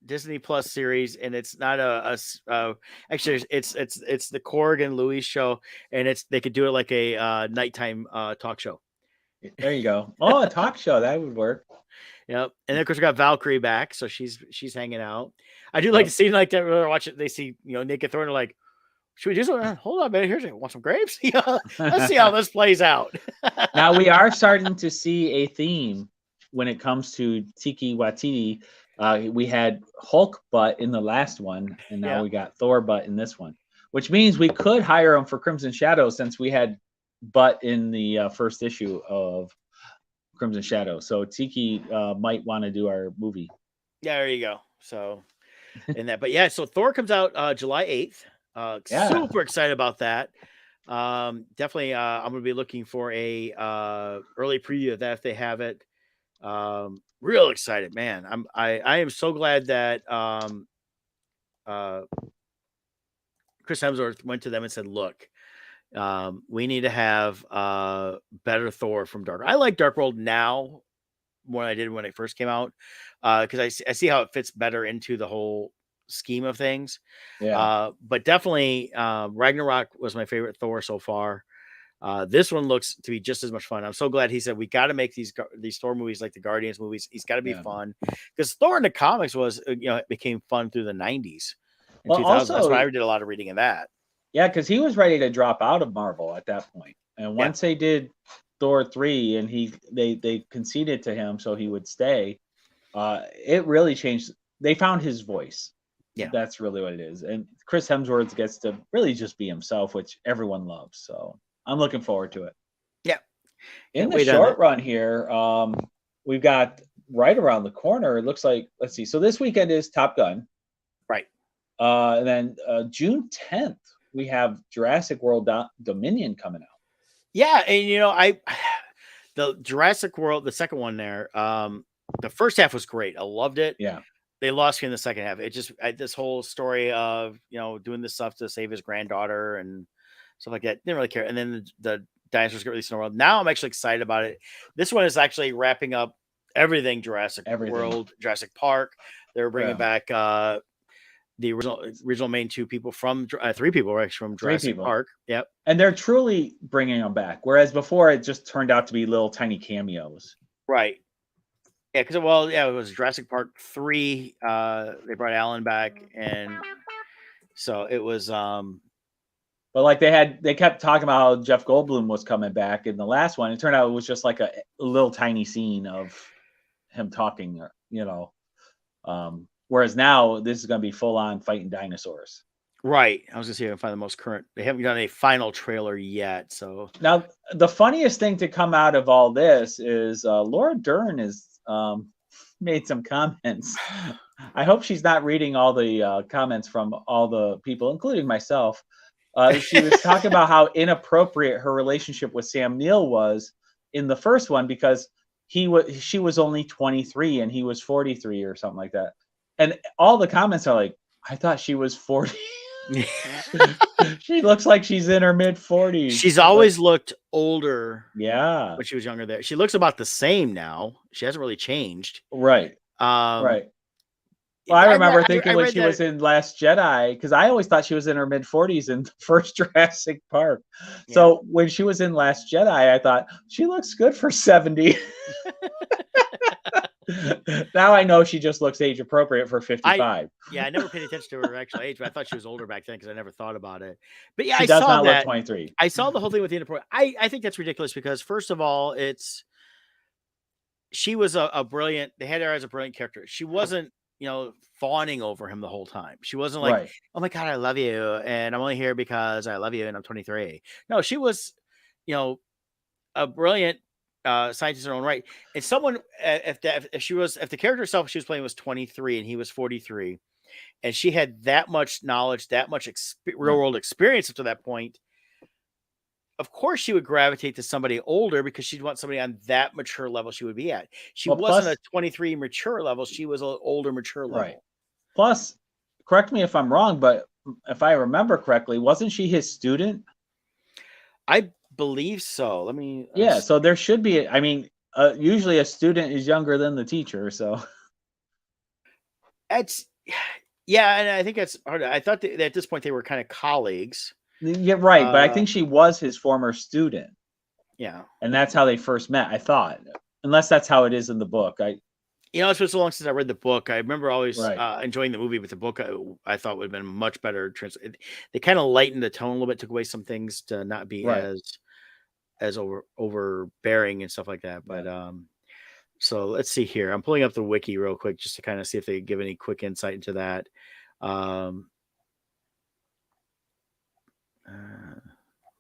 Disney Plus series, and it's not actually it's the Korg and Luis show, and they could do it like a nighttime talk show. There you go. Oh, a talk show, that would work. Yep. And then of course we got Valkyrie back, so she's hanging out. I do like to see like that. Watch it. They see naked Thor, and they're like, Should we do something? Hold on, man. Here's want some grapes? Yeah, let's see how this plays out. Now we are starting to see a theme when it comes to Tiki Watiti. We had Hulk butt in the last one, and now we got Thor butt in this one, which means we could hire him for Crimson Shadow since we had butt in the first issue of Crimson Shadow. So Tiki might want to do our movie. Yeah, there you go. So in that, but yeah, so Thor comes out July 8th. Super excited about that. Definitely I'm gonna be looking for a early preview of that if they have it. Real excited, man. I am so glad that Chris Hemsworth went to them and said, look, we need to have better Thor from Dark. I like Dark World now more than I did when it first came out, because I see how it fits better into the whole scheme of things. But definitely Ragnarok was my favorite Thor so far. This one looks to be just as much fun. I'm so glad he said we got to make these Thor movies like the Guardians movies. He's got to be fun, because Thor in the comics was it became fun through the 90s and 2000s. Also, that's why I did a lot of reading in that. Yeah, because he was ready to drop out of Marvel at that point, and once they did Thor 3 and they conceded to him so he would stay, it really changed. They found his voice. Yeah, that's really what it is. And Chris Hemsworth gets to really just be himself, which everyone loves. So I'm looking forward to it. Yeah. In the short run here, we've got right around the corner. It looks like, let's see. So this weekend is Top Gun. Right. And then June 10th, we have Jurassic World Dominion coming out. Yeah. And, the Jurassic World, the second one there, the first half was great. I loved it. Yeah. They lost me in the second half. It just this whole story of doing this stuff to save his granddaughter and stuff like that. Didn't really care. And then the dinosaurs get released in the world. Now I'm actually excited about it. This one is actually wrapping up everything Jurassic World, Jurassic Park. They're bringing back the original main two people from three people actually from Jurassic Park. Yep. And they're truly bringing them back. Whereas before it just turned out to be little tiny cameos. Right. Yeah, because it was Jurassic Park 3. They brought Alan back, and so it was. But like they kept talking about how Jeff Goldblum was coming back in the last one. It turned out it was just like a little tiny scene of him talking, whereas now this is going to be full on fighting dinosaurs. Right. I was going to see if I can find the most current. They haven't done a final trailer yet. So now the funniest thing to come out of all this is Laura Dern is. Made some comments. I hope she's not reading all the comments from all the people, including myself. She was talking about how inappropriate her relationship with Sam Neill was in the first one because she was only 23 and he was 43 or something like that. And all the comments are like, I thought she was 40. She looks like she's in her mid 40s. She's always looked older. Yeah. When she was younger there. She looks about the same now. She hasn't really changed. Right. Right. Well, I remember thinking when she was in Last Jedi, because I always thought she was in her mid 40s in the first Jurassic Park. Yeah. So when she was in Last Jedi, I thought she looks good for 70. Now I know she just looks age appropriate for 55. I never paid attention to her actual age, but I thought she was older back then because I never thought about it. But yeah, she does not look 23. I saw the whole thing with the inappropriate. I think that's ridiculous because first of all, she was a brilliant. They had her as a brilliant character. She wasn't, fawning over him the whole time. She wasn't like, oh my God, I love you, and I'm only here because I love you, and I'm 23. No, she was, a brilliant. Scientist in her own right, and someone if the character herself she was playing was 23 and he was 43, and she had that much knowledge, that much real world experience up to that point, of course she would gravitate to somebody older because she'd want somebody on that mature level she would be at. She wasn't a 23 mature level, she was an older mature level. Right. Plus, correct me if I'm wrong, but if I remember correctly, wasn't she his student? I believe so. Let me. Yeah, so there should be. I mean, usually a student is younger than the teacher, so and I think that's hard. I thought that at this point they were kind of colleagues. Yeah, right. But I think she was his former student. Yeah, and that's how they first met. I thought, unless that's how it is in the book. You know, it's been so long since I read the book. I remember always Right. enjoying the movie, but the book I thought would have been much better. They kind of lightened the tone a little bit, took away some things to not be Right. as overbearing and stuff like that. But Yeah. so let's see here. I'm pulling up the wiki real quick just to kind of see if they give any quick insight into that. Um,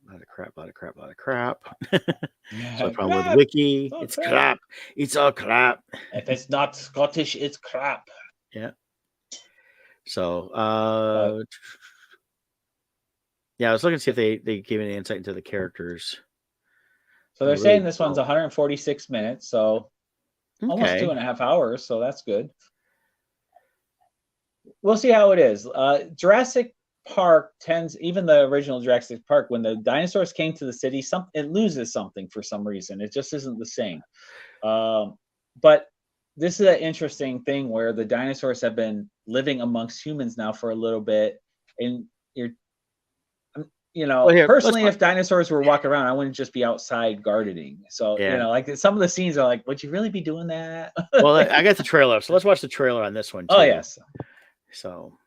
lot of crap. So I problem with Crap. wiki. all It's crap. crap. It's all crap. If it's not Scottish, it's crap. Yeah. So But yeah, I was looking to see if they gave any insight into the characters. so they're Really saying this one's don't. 146 minutes, so almost Okay. 2.5 hours. So that's good. We'll see how it is. Jurassic Park tends, even the original Jurassic Park, when the dinosaurs came to the city, it loses something for some reason. It just isn't the same. But this is an interesting thing where the dinosaurs have been living amongst humans now for a little bit, and Well, here, let's personally, if dinosaurs were walking around, I wouldn't just be outside gardening. So, yeah. like some of the scenes are like, would you really be doing that? Well, I got the trailer, so let's watch the trailer on this one too. Oh, yes. So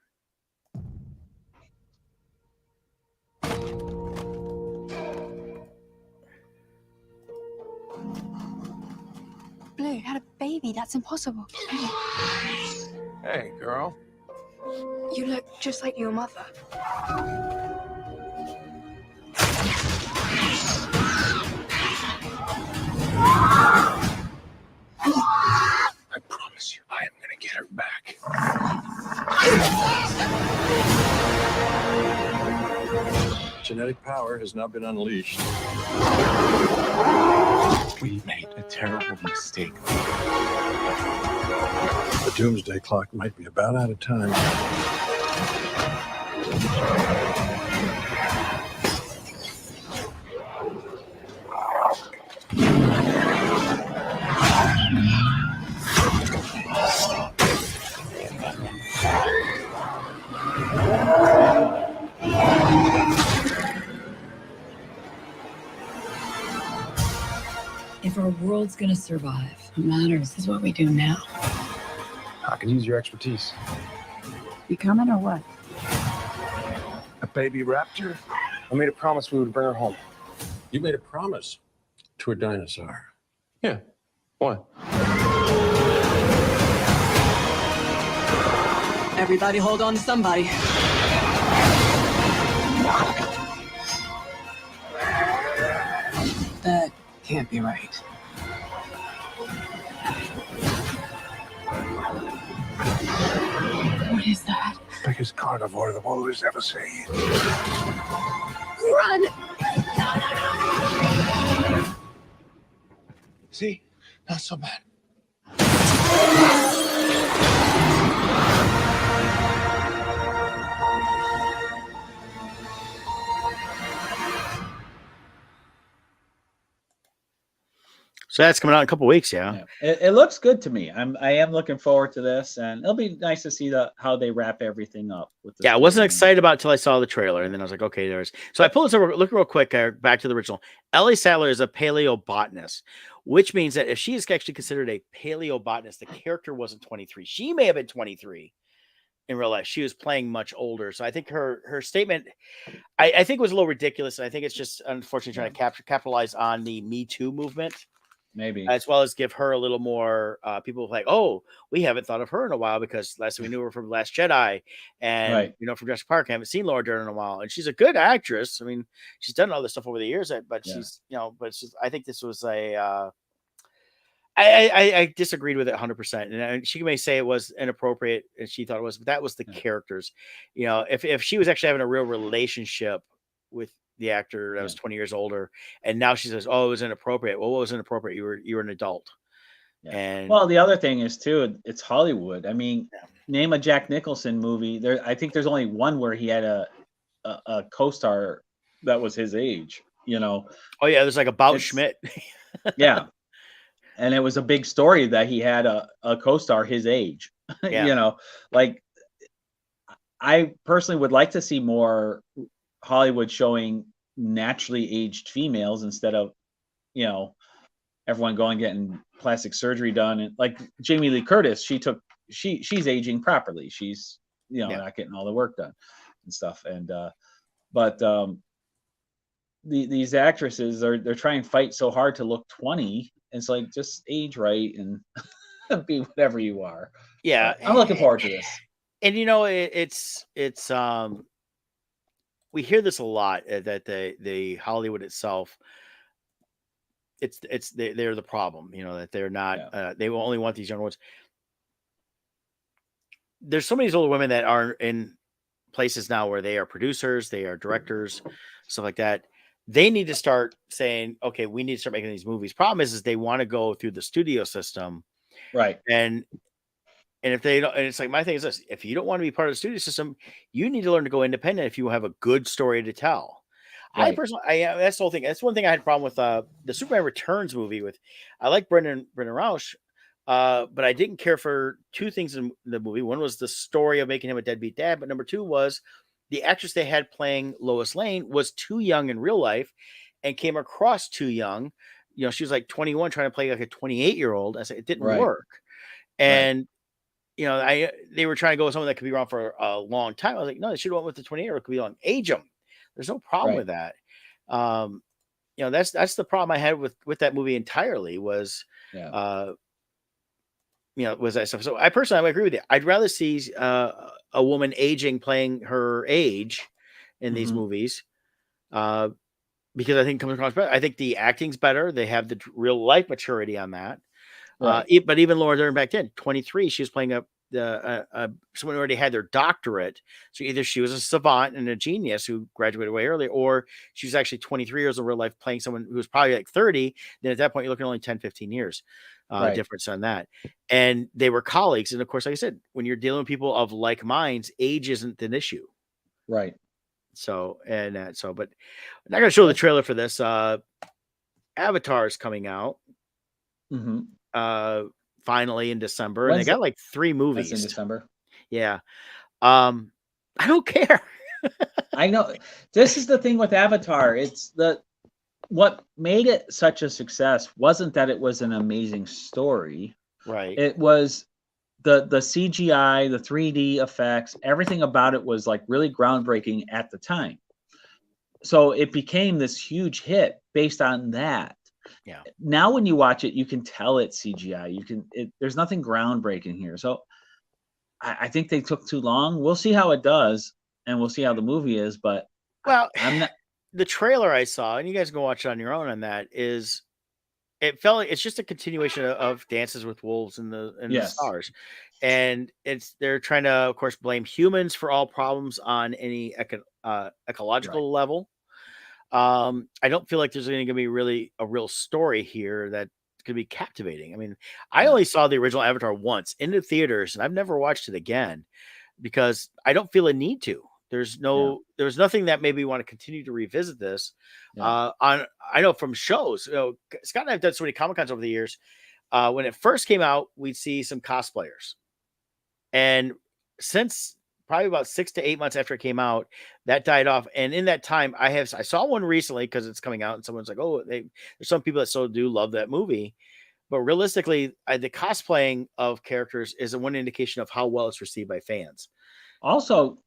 Blue had a baby. That's impossible. Hey, girl. You look just like your mother. I promise you, I am gonna get her back. Genetic power has now been unleashed. We made a terrible mistake. The doomsday clock might be about out of time. If our world's gonna survive, what matters is what we do now. I can use your expertise. You coming or what? A baby raptor? I made a promise we would bring her home. You made a promise to a dinosaur. Yeah. What? Everybody hold on to somebody. That can't be right. What is that? Biggest carnivore the world has ever seen. Run! See? Not so bad. so that's coming out in a couple weeks, yeah. It looks good to me. I am looking forward to this, and it'll be nice to see how they wrap everything up. With this Yeah, I wasn't movie. excited about it till I saw the trailer, and then I was like, okay, there's. So I pulled this over, look real quick, back to the original. Ellie Sattler is a paleobotanist, which means that if she is actually considered a paleobotanist, the character wasn't 23. She may have been 23 in real life. She was playing much older. So I think her statement, I think was a little ridiculous. And I think it's just unfortunately trying to capitalize on the Me Too movement. Maybe. As well as give her a little more people like, oh, we haven't thought of her in a while because last we knew her from Last Jedi and from Jurassic Park. I haven't seen Laura Dern in a while, and she's a good actress. I mean, she's done all this stuff over the years, but she's but it's just, I think this was a I disagreed with it 100%, and she may say it was inappropriate and she thought it was, but that was the characters. If she was actually having a real relationship with the actor that was 20 years older, and now she says, "Oh, it was inappropriate." Well, what was inappropriate? You were an adult. Yeah. And well, the other thing is too, it's Hollywood. I mean, name a Jack Nicholson movie. I think there's only one where he had a co-star that was his age. Oh yeah, there's like About Schmidt. Yeah, and it was a big story that he had a co-star his age. Yeah. Like I personally would like to see more Hollywood showing naturally aged females instead of, everyone going getting plastic surgery done, and like Jamie Lee Curtis, she's aging properly. She's not getting all the work done and stuff. And but these actresses they're trying to fight so hard to look 20. It's like just age right and be whatever you are. Yeah, but I'm looking forward to this. And it's we hear this a lot that the Hollywood itself, they're the problem. That they're not. They will only want these young ones. There's so many of these older women that are in places now where they are producers, they are directors, stuff like that. They need to start saying, okay, we need to start making these movies. Problem is they want to go through the studio system, right? And if they don't, and it's like, my thing is this: if you don't want to be part of the studio system, you need to learn to go independent if you have a good story to tell. Right. I personally, that's the whole thing. That's one thing I had a problem with the Superman Returns movie. I like Brendan Roush, but I didn't care for two things in the movie. One was the story of making him a deadbeat dad, but number two was the actress they had playing Lois Lane was too young in real life and came across too young. She was like 21 trying to play like a 28-year-old. I said it didn't work. And they were trying to go with someone that could be around for a long time. I was like, no, they should have went with the 28-year-old. Could be long. Age them. There's no problem with that. That's the problem I had with that movie entirely was was that stuff. So I personally agree with you. I'd rather see a woman aging, playing her age in these movies, because I think it comes across better. I think the acting's better. They have the real life maturity on that. Right. But even Laura Dern back then, 23, she was playing someone who already had their doctorate. So either she was a savant and a genius who graduated way early, or she was actually 23 years in real life playing someone who was probably like 30. Then at that point, you're looking at only 10, 15 years difference on that. And they were colleagues. And of course, like I said, when you're dealing with people of like minds, age isn't an issue. Right. So, but I'm not going to show the trailer for this. Avatar is coming out. Finally in December. And they got like 3 movies in December. Yeah. I don't care. I know. This is the thing with Avatar. It's what made it such a success wasn't that it was an amazing story. Right. It was the CGI, the 3D effects, everything about it was like really groundbreaking at the time. So it became this huge hit based on that. Yeah. Now when you watch it, you can tell it's CGI. There's nothing groundbreaking here. So I think they took too long. We'll see how it does, and we'll see how the movie is. But I'm not. The trailer I saw, and you guys can watch it on your own. On that it felt like it's just a continuation of Dances with Wolves and the Stars, and they're trying to, of course, blame humans for all problems on any ecological level. I don't feel like there's going to be really a real story here that's going to be captivating. I mean, I only saw the original Avatar once in the theaters, and I've never watched it again because I don't feel a need to. There's nothing that made me want to continue to revisit this. I know from shows, Scott and I have done so many Comic-Cons over the years. When it first came out, we'd see some cosplayers, and since probably about 6 to 8 months after it came out, that died off. And in that time, I saw one recently because it's coming out, and someone's like, "Oh, there's some people that still do love that movie." But realistically, the cosplaying of characters is one indication of how well it's received by fans. Also,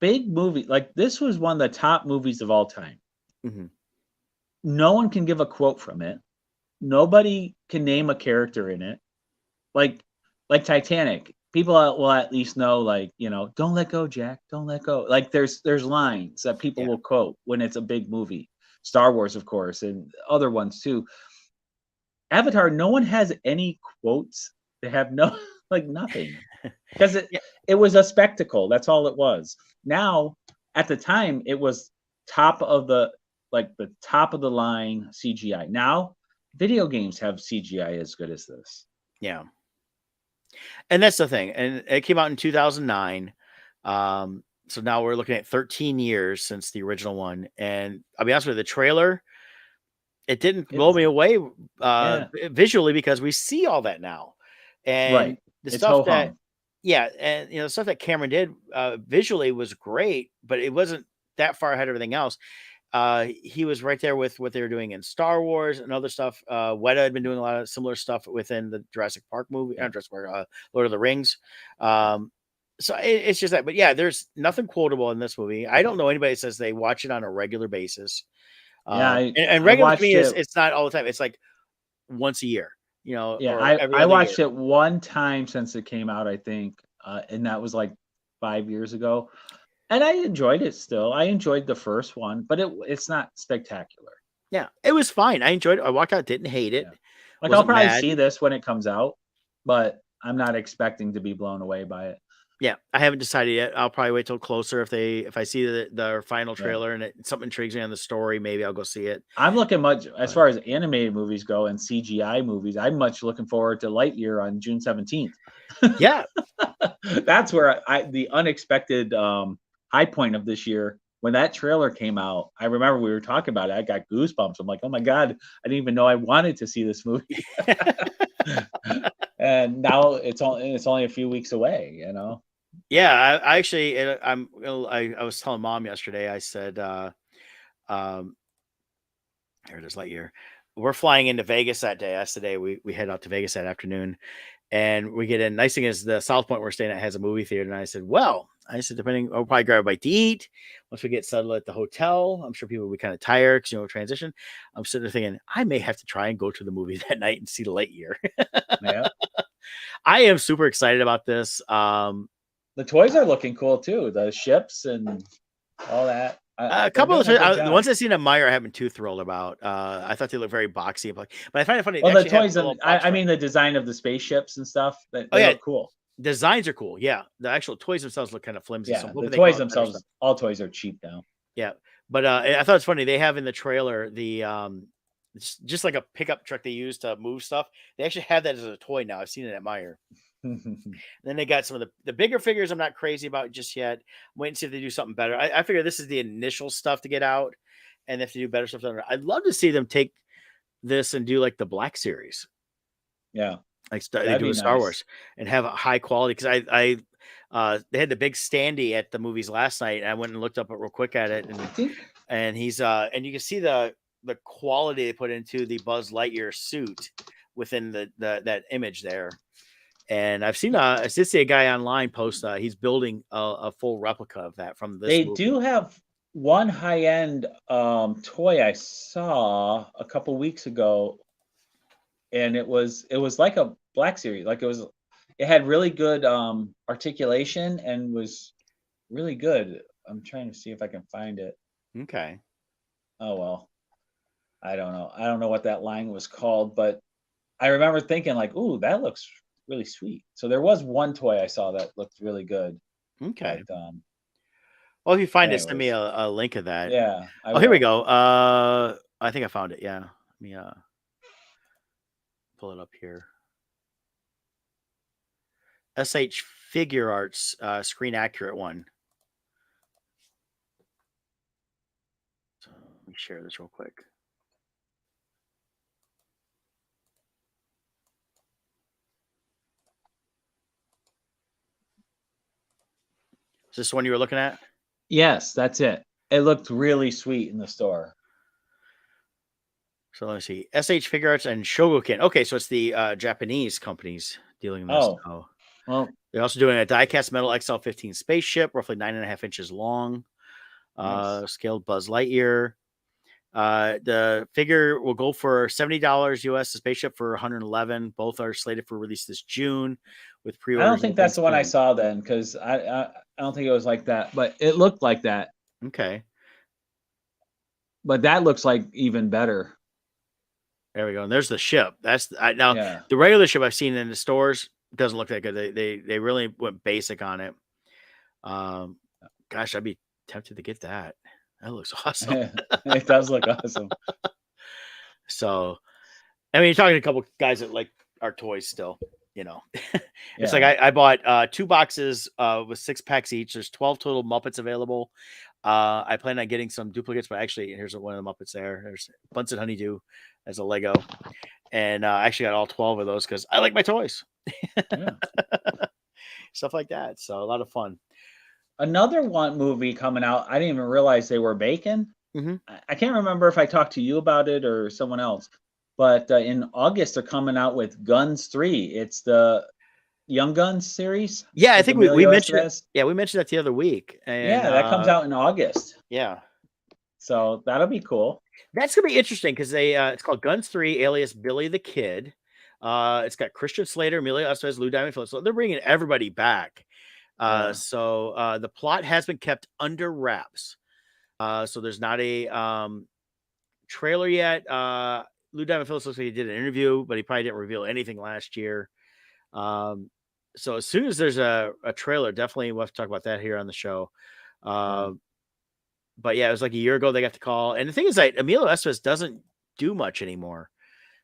big movie like this was one of the top movies of all time. No one can give a quote from it. Nobody can name a character in it. Like Titanic. People will at least know, like, don't let go, Jack. Don't let go. Like there's lines that people will quote when it's a big movie. Star Wars, of course, and other ones too. Avatar, no one has any quotes. They have nothing. Because it was a spectacle. That's all it was. Now, at the time, it was top of the line CGI. Now, video games have CGI as good as this. Yeah. And that's the thing. And it came out in 2009. So now we're looking at 13 years since the original one. And I'll be honest with you, the trailer, it didn't blow me away visually because we see all that now. And the stuff that, and the stuff that Cameron did visually was great, but it wasn't that far ahead of everything else. he was right there with what they were doing in Star Wars and other stuff. Weta had been doing a lot of similar stuff within the Jurassic Park movie, not Jurassic Park, Lord of the Rings. So it's just that, but yeah, there's nothing quotable in this movie. I don't know anybody that says they watch it on a regular basis. Yeah, and I regular to me watched is it. it's not all the time. It's like once a year, you know, Yeah, or every I other watched year. it one time since it came out, I think, and that was like 5 years ago, and I enjoyed it still. I enjoyed the first one, but it's not spectacular. Yeah, it was fine. I enjoyed it. I walked out, didn't hate it. Yeah. Like I'll Wasn't probably mad. see this when it comes out, but I'm not expecting to be blown away by it. Yeah, I haven't decided yet. I'll probably wait till closer if I see the final trailer and something intrigues me on the story, maybe I'll go see it. I'm looking much as far as animated movies go and CGI movies. I'm much looking forward to Lightyear on June 17th. Yeah, That's where the unexpected high point of this year when that trailer came out. I remember we were talking about it. I got goosebumps. I'm like, oh my god, I didn't even know I wanted to see this movie. And now it's only a few weeks away. You know. Yeah, I actually, I was telling Mom yesterday. I said, here it is, Lightyear. We're flying into Vegas that day. That's the day we head out to Vegas that afternoon, and we get in. Nice thing is the South Point we're staying at has a movie theater, and I said, depending, I'll probably grab a bite to eat once we get settled at the hotel. I'm sure people will be kind of tired because transition. I'm sitting there thinking I may have to try and go to the movie that night and see the Lightyear. Yeah. I am super excited about this. The toys are looking cool too. The ships and all that. A couple of the ones I've seen at Meyer, I haven't been too thrilled about. I thought they look very boxy, but I find it funny. Well, the toys, I mean, the design of the spaceships and stuff. They look cool. Designs are cool. Yeah, the actual toys themselves look kind of flimsy. Yeah, the toys themselves, all toys are cheap now. Yeah, but I thought it's funny. They have in the trailer the just like a pickup truck they use to move stuff. They actually have that as a toy now. I've seen it at Meyer. Then they got some of the bigger figures I'm not crazy about just yet. I'm waiting to see if they do something better. I figure this is the initial stuff to get out, and if they do better stuff, I'd love to see them take this and do like the Black Series. Yeah, like they do with Star Wars and have a high quality. Because they had the big standee at the movies last night. And I went and looked up it real quick at it, and he's and you can see the quality they put into the Buzz Lightyear suit within that image there. And I've seen I did see a guy online post he's building a full replica of that from this They movie. do have one high-end toy I saw a couple weeks ago, and it was like a Black Series. Like it had really good articulation and was really good. I'm trying to see if I can find it. Okay. Oh well. I don't know. I don't know what that line was called, but I remember thinking like, ooh, that looks really sweet. So there was one toy I saw that looked really good. Okay. But, well, if you find it, send me a link of that. Yeah. Here we go. I think I found it. Yeah. Let me pull it up here. SH Figure Arts screen accurate one. So let me share this real quick. Is this the one you were looking at? Yes, that's it. It looked really sweet in the store. So let me see. SH Figure Arts and Shogokin. Okay, so it's the Japanese companies dealing with this. Oh, well, they're also doing a die-cast metal XL-15 spaceship, roughly 9.5 inches long. nice. Scaled Buzz Lightyear. The figure will go for $70 US. The spaceship for $111. Both are slated for release this June. With pre-orders. I don't think that's the one I saw then, because I don't think it was like that, but it looked like that. Okay. But that looks like even better. There we go. And there's the ship. That's now Yeah. the regular ship I've seen in the stores doesn't look that good. They really went basic on it. Gosh, I'd be tempted to get that. That looks awesome. It does look awesome. So, I mean, you're talking to a couple guys that like our toys still. It's like I bought 2 boxes with 6 packs each. There's 12 total Muppets available. I plan on getting some duplicates, but actually, here's one of the Muppets there. There's Bunsen Honeydew as a Lego. And I actually got all 12 of those because I like my toys. Yeah. Stuff like that. So a lot of fun. Another one movie coming out. I didn't even realize they were making. Mm-hmm. I can't remember if I talked to you about it or someone else, but in August they're coming out with Guns 3. It's the Young Guns series Yeah, I with think we Emilio mentioned it. Estevez. Yeah, we mentioned that the other week, and Yeah, that comes out in August. yeah, So that'll be cool. that's gonna be interesting because they it's called Guns 3, alias Billy the Kid. It's got Christian Slater, Emilio Estevez, Lou Diamond Phillips. So they're bringing everybody back. Yeah. So the plot has been kept under wraps. So there's not a trailer yet. Lou Diamond Phillips looks like he did an interview, but he probably didn't reveal anything last year. So as soon as there's a trailer, definitely we'll have to talk about that here on the show. But yeah, it was like a year ago they got the call. And the thing is that Emilio Estevez doesn't do much anymore.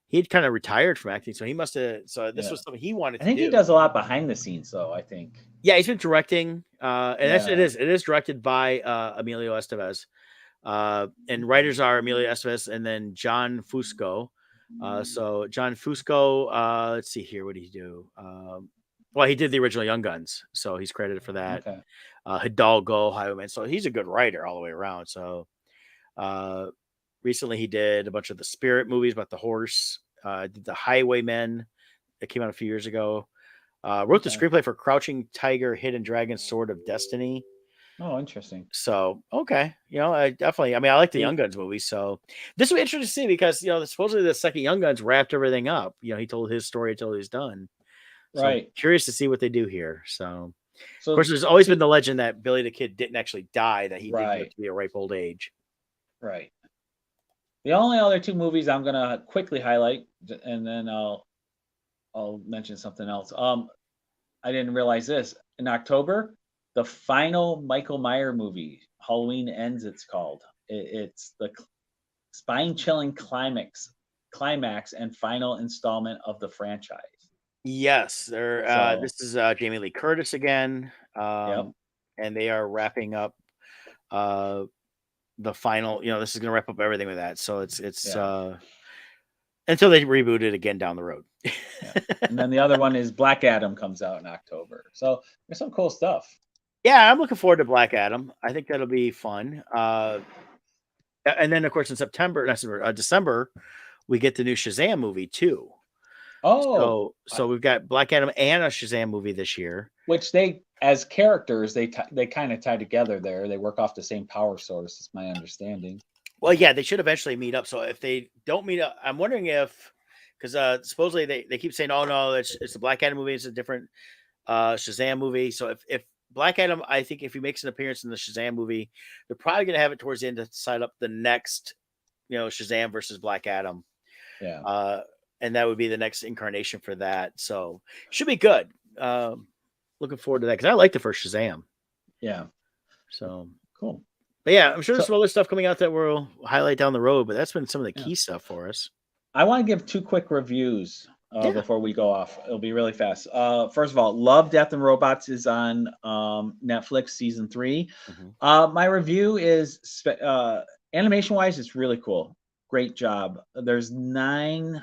He'd kind of retired from acting, so he must have. So this was something he wanted I to think do. he does a lot behind the scenes, though. I think. Yeah, he's been directing, and it is directed by Emilio Estevez, and writers are Emilio Estevez and then John Fusco. So John Fusco, let's see here, what did he do? Well, he did the original Young Guns, so he's credited for that. Okay. Hidalgo, Highwayman, so he's a good writer all the way around. So recently he did a bunch of the Spirit movies about the horse. Did the Highwaymen that came out a few years ago. Wrote the screenplay for Crouching Tiger, Hidden Dragon, Sword of Destiny. Oh, interesting. So, okay. I like the Young Guns movies. So this will be interesting to see because, supposedly the second Young Guns wrapped everything up. He told his story until he's done. So Right. I'm curious to see what they do here. So of course, there's always been the legend that Billy the Kid didn't actually die, that he did live to be a ripe old age. Right. The only other two movies I'm going to quickly highlight, and then I'll mention something else. I didn't realize this. In October, the final Michael Myers movie, Halloween Ends, it's called. It's the spine-chilling climax and final installment of the franchise. Yes, this is Jamie Lee Curtis again, and they are wrapping up the final. This is going to wrap up everything with that. So it's until they reboot it again down the road. And then the other one is Black Adam comes out in October. So there's some cool stuff. Yeah, I'm looking forward to Black Adam. I think that'll be fun. And then of course in December, we get the new Shazam movie too. Oh, so we've got Black Adam and a Shazam movie this year. Which they, as characters, they kind of tie together there. They work off the same power source, is my understanding. Well, yeah, they should eventually meet up. So if they don't meet up, I'm wondering if, because supposedly they keep saying, oh no, it's the Black Adam movie, it's a different Shazam movie. So if Black Adam, I think if he makes an appearance in the Shazam movie, they're probably going to have it towards the end to set up the next, Shazam versus Black Adam. Yeah. And that would be the next incarnation for that. So should be good. Looking forward to that because I like the first Shazam. Yeah. So cool. But yeah, I'm sure there's some other stuff coming out that we'll highlight down the road, but that's been some of the key stuff for us. I want to give two quick reviews before we go off. It'll be really fast. First of all, Love, Death, and Robots is on Netflix season 3. My review is animation-wise, it's really cool. Great job. There's 9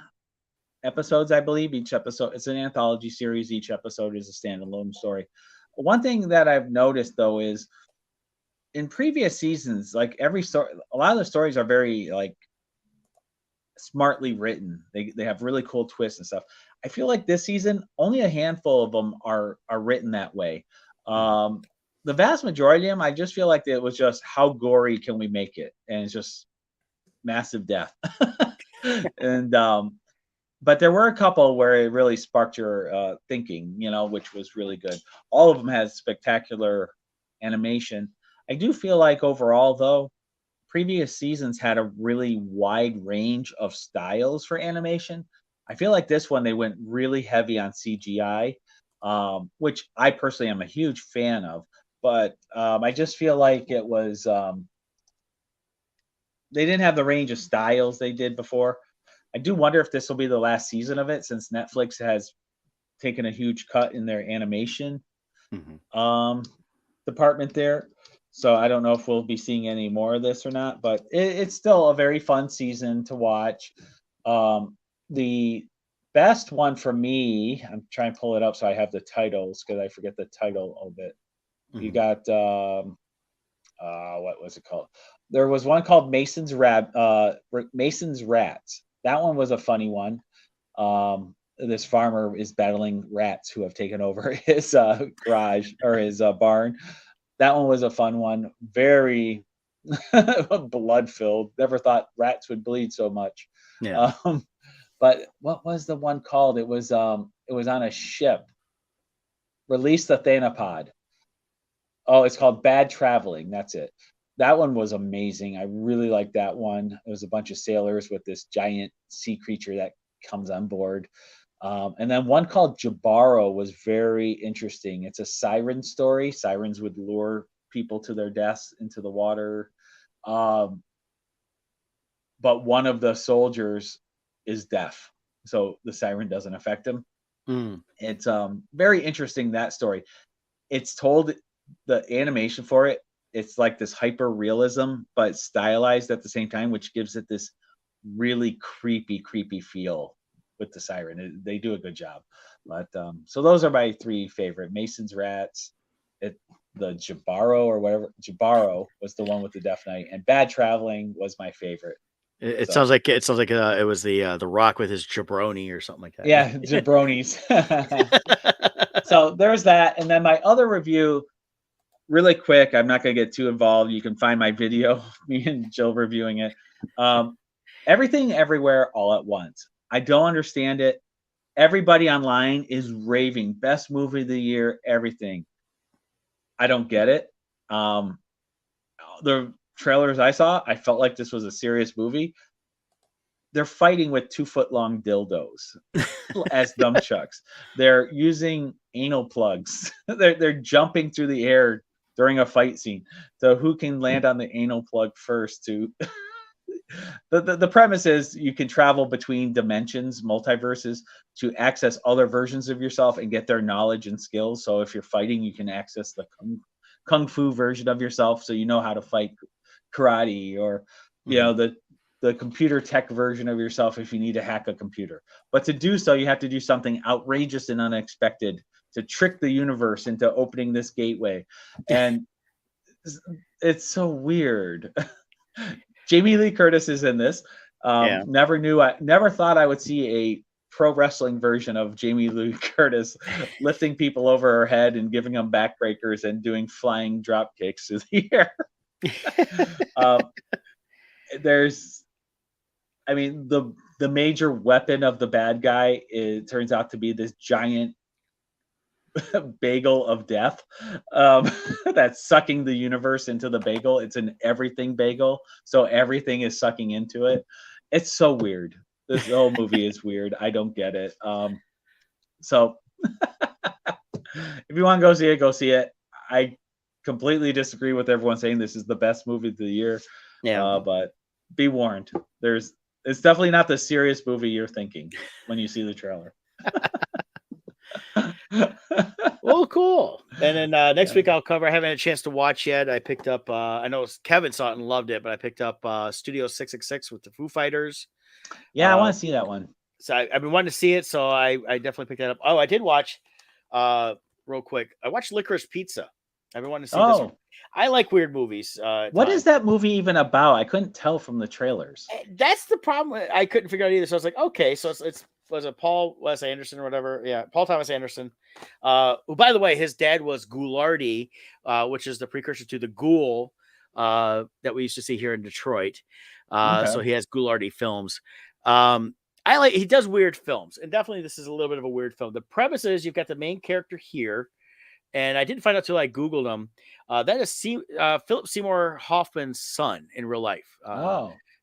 episodes, I believe. Each episode, it's an anthology series. Each episode is a standalone story. One thing that I've noticed though is in previous seasons, like every story, a lot of the stories are very like smartly written. They have really cool twists and stuff. I feel like this season, only a handful of them are written that way. The vast majority of them, I just feel like it was just how gory can we make it, and it's just massive death. And but there were a couple where it really sparked your thinking, which was really good. All of them had spectacular animation. I do feel like overall, though, previous seasons had a really wide range of styles for animation. I feel like this one, they went really heavy on CGI, which I personally am a huge fan of. But I just feel like it was, they didn't have the range of styles they did before. I do wonder if this will be the last season of it, since Netflix has taken a huge cut in their animation department there. So I don't know if we'll be seeing any more of this or not, but it's still a very fun season to watch. The best one for me, I'm trying to pull it up so I have the titles because I forget the title of it. You got what was it called? There was one called Mason's Rats. That one was a funny one. This farmer is battling rats who have taken over his garage or his barn. That one was a fun one. Very blood filled. Never thought rats would bleed so much. Yeah. But what was the one called? It was on a ship. Release the Thanapod. Oh, it's called Bad Traveling. That's it. That one was amazing. I really liked that one. It was a bunch of sailors with this giant sea creature that comes on board. And then one called Jabaro was very interesting. It's a siren story. Sirens would lure people to their deaths into the water. But one of the soldiers is deaf, so the siren doesn't affect him. It's very interesting, that story. It's told, the animation for it, it's like this hyper realism but stylized at the same time, which gives it this really creepy feel with the siren. They do a good job. But so those are my three favorite: Mason's Rats, the Jabaro or whatever. Jabaro was the one with the Deaf Knight, and Bad Traveling was my favorite. It sounds like it was the Rock with his jabroni or something like that. Yeah, jabronis. So there's that, and then my other review, really quick. I'm not going to get too involved. You can find my video, me and Jill reviewing it. Everything, Everywhere, All at Once. I don't understand it. Everybody online is raving best movie of the year. Everything. I don't get it. The trailers I saw, I felt like this was a serious movie. They're fighting with 2-foot-long dildos as nunchucks. They're using anal plugs. They're jumping through the air during a fight scene. So who can land on the anal plug first? The premise is you can travel between dimensions, multiverses, to access other versions of yourself and get their knowledge and skills. So if you're fighting, you can access the kung fu version of yourself, so you know how to fight karate, or the computer tech version of yourself if you need to hack a computer. But to do so, you have to do something outrageous and unexpected to trick the universe into opening this gateway. And it's so weird. Jamie Lee Curtis is in this. Never thought I would see a pro wrestling version of Jamie Lee Curtis lifting people over her head and giving them backbreakers and doing flying drop kicks through the air. The major weapon of the bad guy turns out to be this giant bagel of death that's sucking the universe into the bagel. It's an everything bagel, so everything is sucking into it. It's so weird. This whole movie is weird. I don't get it. So if you want to go see it. I completely disagree with everyone saying this is the best movie of the year. But be warned, it's definitely not the serious movie you're thinking when you see the trailer. Well, cool. And then next week I'll cover. I haven't had a chance to watch yet. I picked up. I know Kevin saw it and loved it, but I picked up Studio 666 with the Foo Fighters. Yeah, I want to see that one. So I've been wanting to see it, so I definitely picked that up. Oh, I did watch. Real quick, I watched Licorice Pizza. I've been wanting to see this one. I like weird movies. What is that movie even about? I couldn't tell from the trailers. That's the problem. I couldn't figure out either. So I was like, okay, so it's was it Paul Wes Anderson or whatever? Yeah, Paul Thomas Anderson. Who, by the way, his dad was Ghoulardi, which is the precursor to the Ghoul that we used to see here in Detroit. So he has Ghoulardi films. He does weird films, and definitely this is a little bit of a weird film. The premise is you've got the main character here, and I didn't find out till I Googled him. That is Philip Seymour Hoffman's son in real life.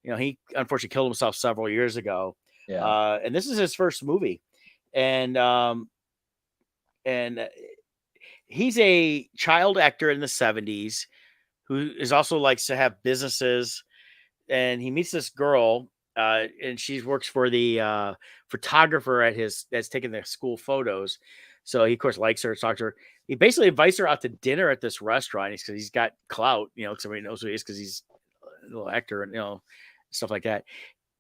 He unfortunately killed himself several years ago. Yeah. And this is his first movie. And he's a child actor in the 70s who is also likes to have businesses. And he meets this girl, and she works for the photographer that's taking the school photos. So he, of course, likes her, talks to her. He basically invites her out to dinner at this restaurant because he's got clout, because everybody knows who he is because he's a little actor and, stuff like that.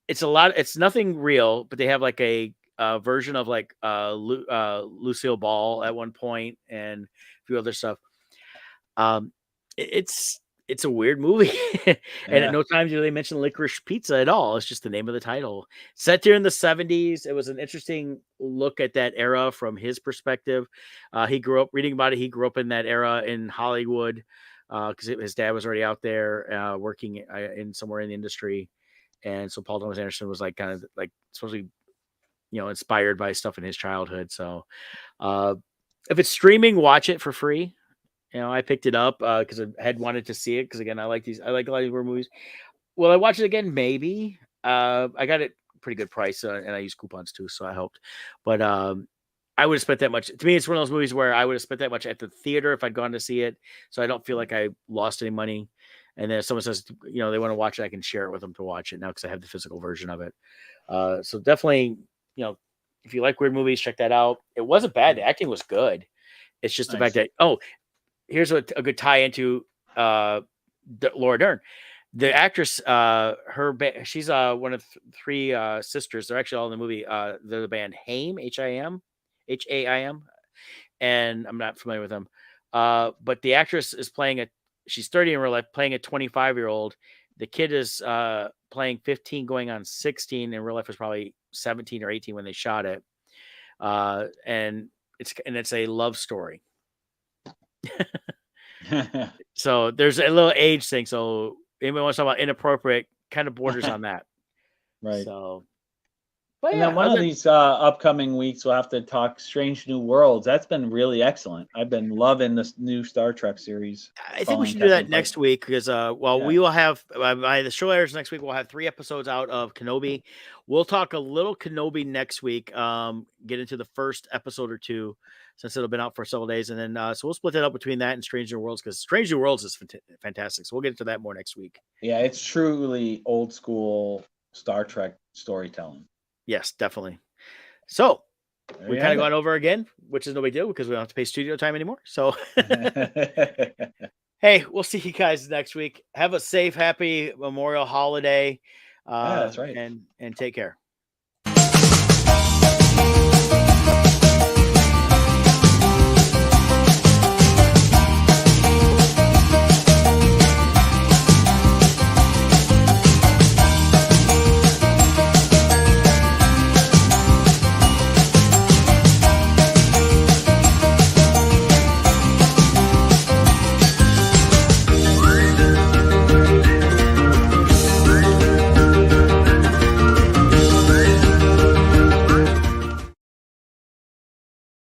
It's nothing real, but they have like a version of like Lucille Ball at one point and a few other stuff. It's it's a weird movie. And Yeah. at no time do they mention licorice pizza at all. It's just the name of the title. Set during the 70s. It was an interesting look at that era from his perspective. He grew up reading about it. He grew up in that era in Hollywood because his dad was already out there working in somewhere in the industry. And so Paul Thomas Anderson was like kind of like supposed to be, inspired by stuff in his childhood. So if it's streaming, watch it for free. I picked it up because I had wanted to see it because again, I like a lot of these weird movies. Will I watch it again? Maybe. I got it pretty good price and I use coupons too, so I helped. But I would have spent that much. To me, it's one of those movies where I would have spent that much at the theater if I'd gone to see it. So I don't feel like I lost any money. And then if someone says, they want to watch it, I can share it with them to watch it now because I have the physical version of it. So definitely, if you like weird movies, check that out. It wasn't bad. The acting was good. It's just the fact that, here's a good tie into Laura Dern. The actress, she's one of three sisters. They're actually all in the movie. They're the band Haim, Haim, and I'm not familiar with them. But the actress is she's 30 in real life, playing a 25-year-old. The kid is playing 15, going on 16. In real life, was probably 17 or 18 when they shot it. And it's a love story. So there's a little age thing. So anybody wants to talk about inappropriate, kind of borders on that. Right. So, and then one of these upcoming weeks, we'll have to talk Strange New Worlds. That's been really excellent. I've been loving this new Star Trek series. I think we should do that next week because, we will have, by the show airs next week, we'll have 3 episodes out of Kenobi. We'll talk a little Kenobi next week, get into the first episode or 2 since it'll been out for several days. And then, so we'll split that up between that and Strange New Worlds because Strange New Worlds is fantastic. So we'll get into that more next week. Yeah, it's truly old school Star Trek storytelling. Yes, definitely. So we kind of gone over again, which is no big deal because we don't have to pay studio time anymore. So, hey, we'll see you guys next week. Have a safe, happy Memorial holiday. That's right. And take care.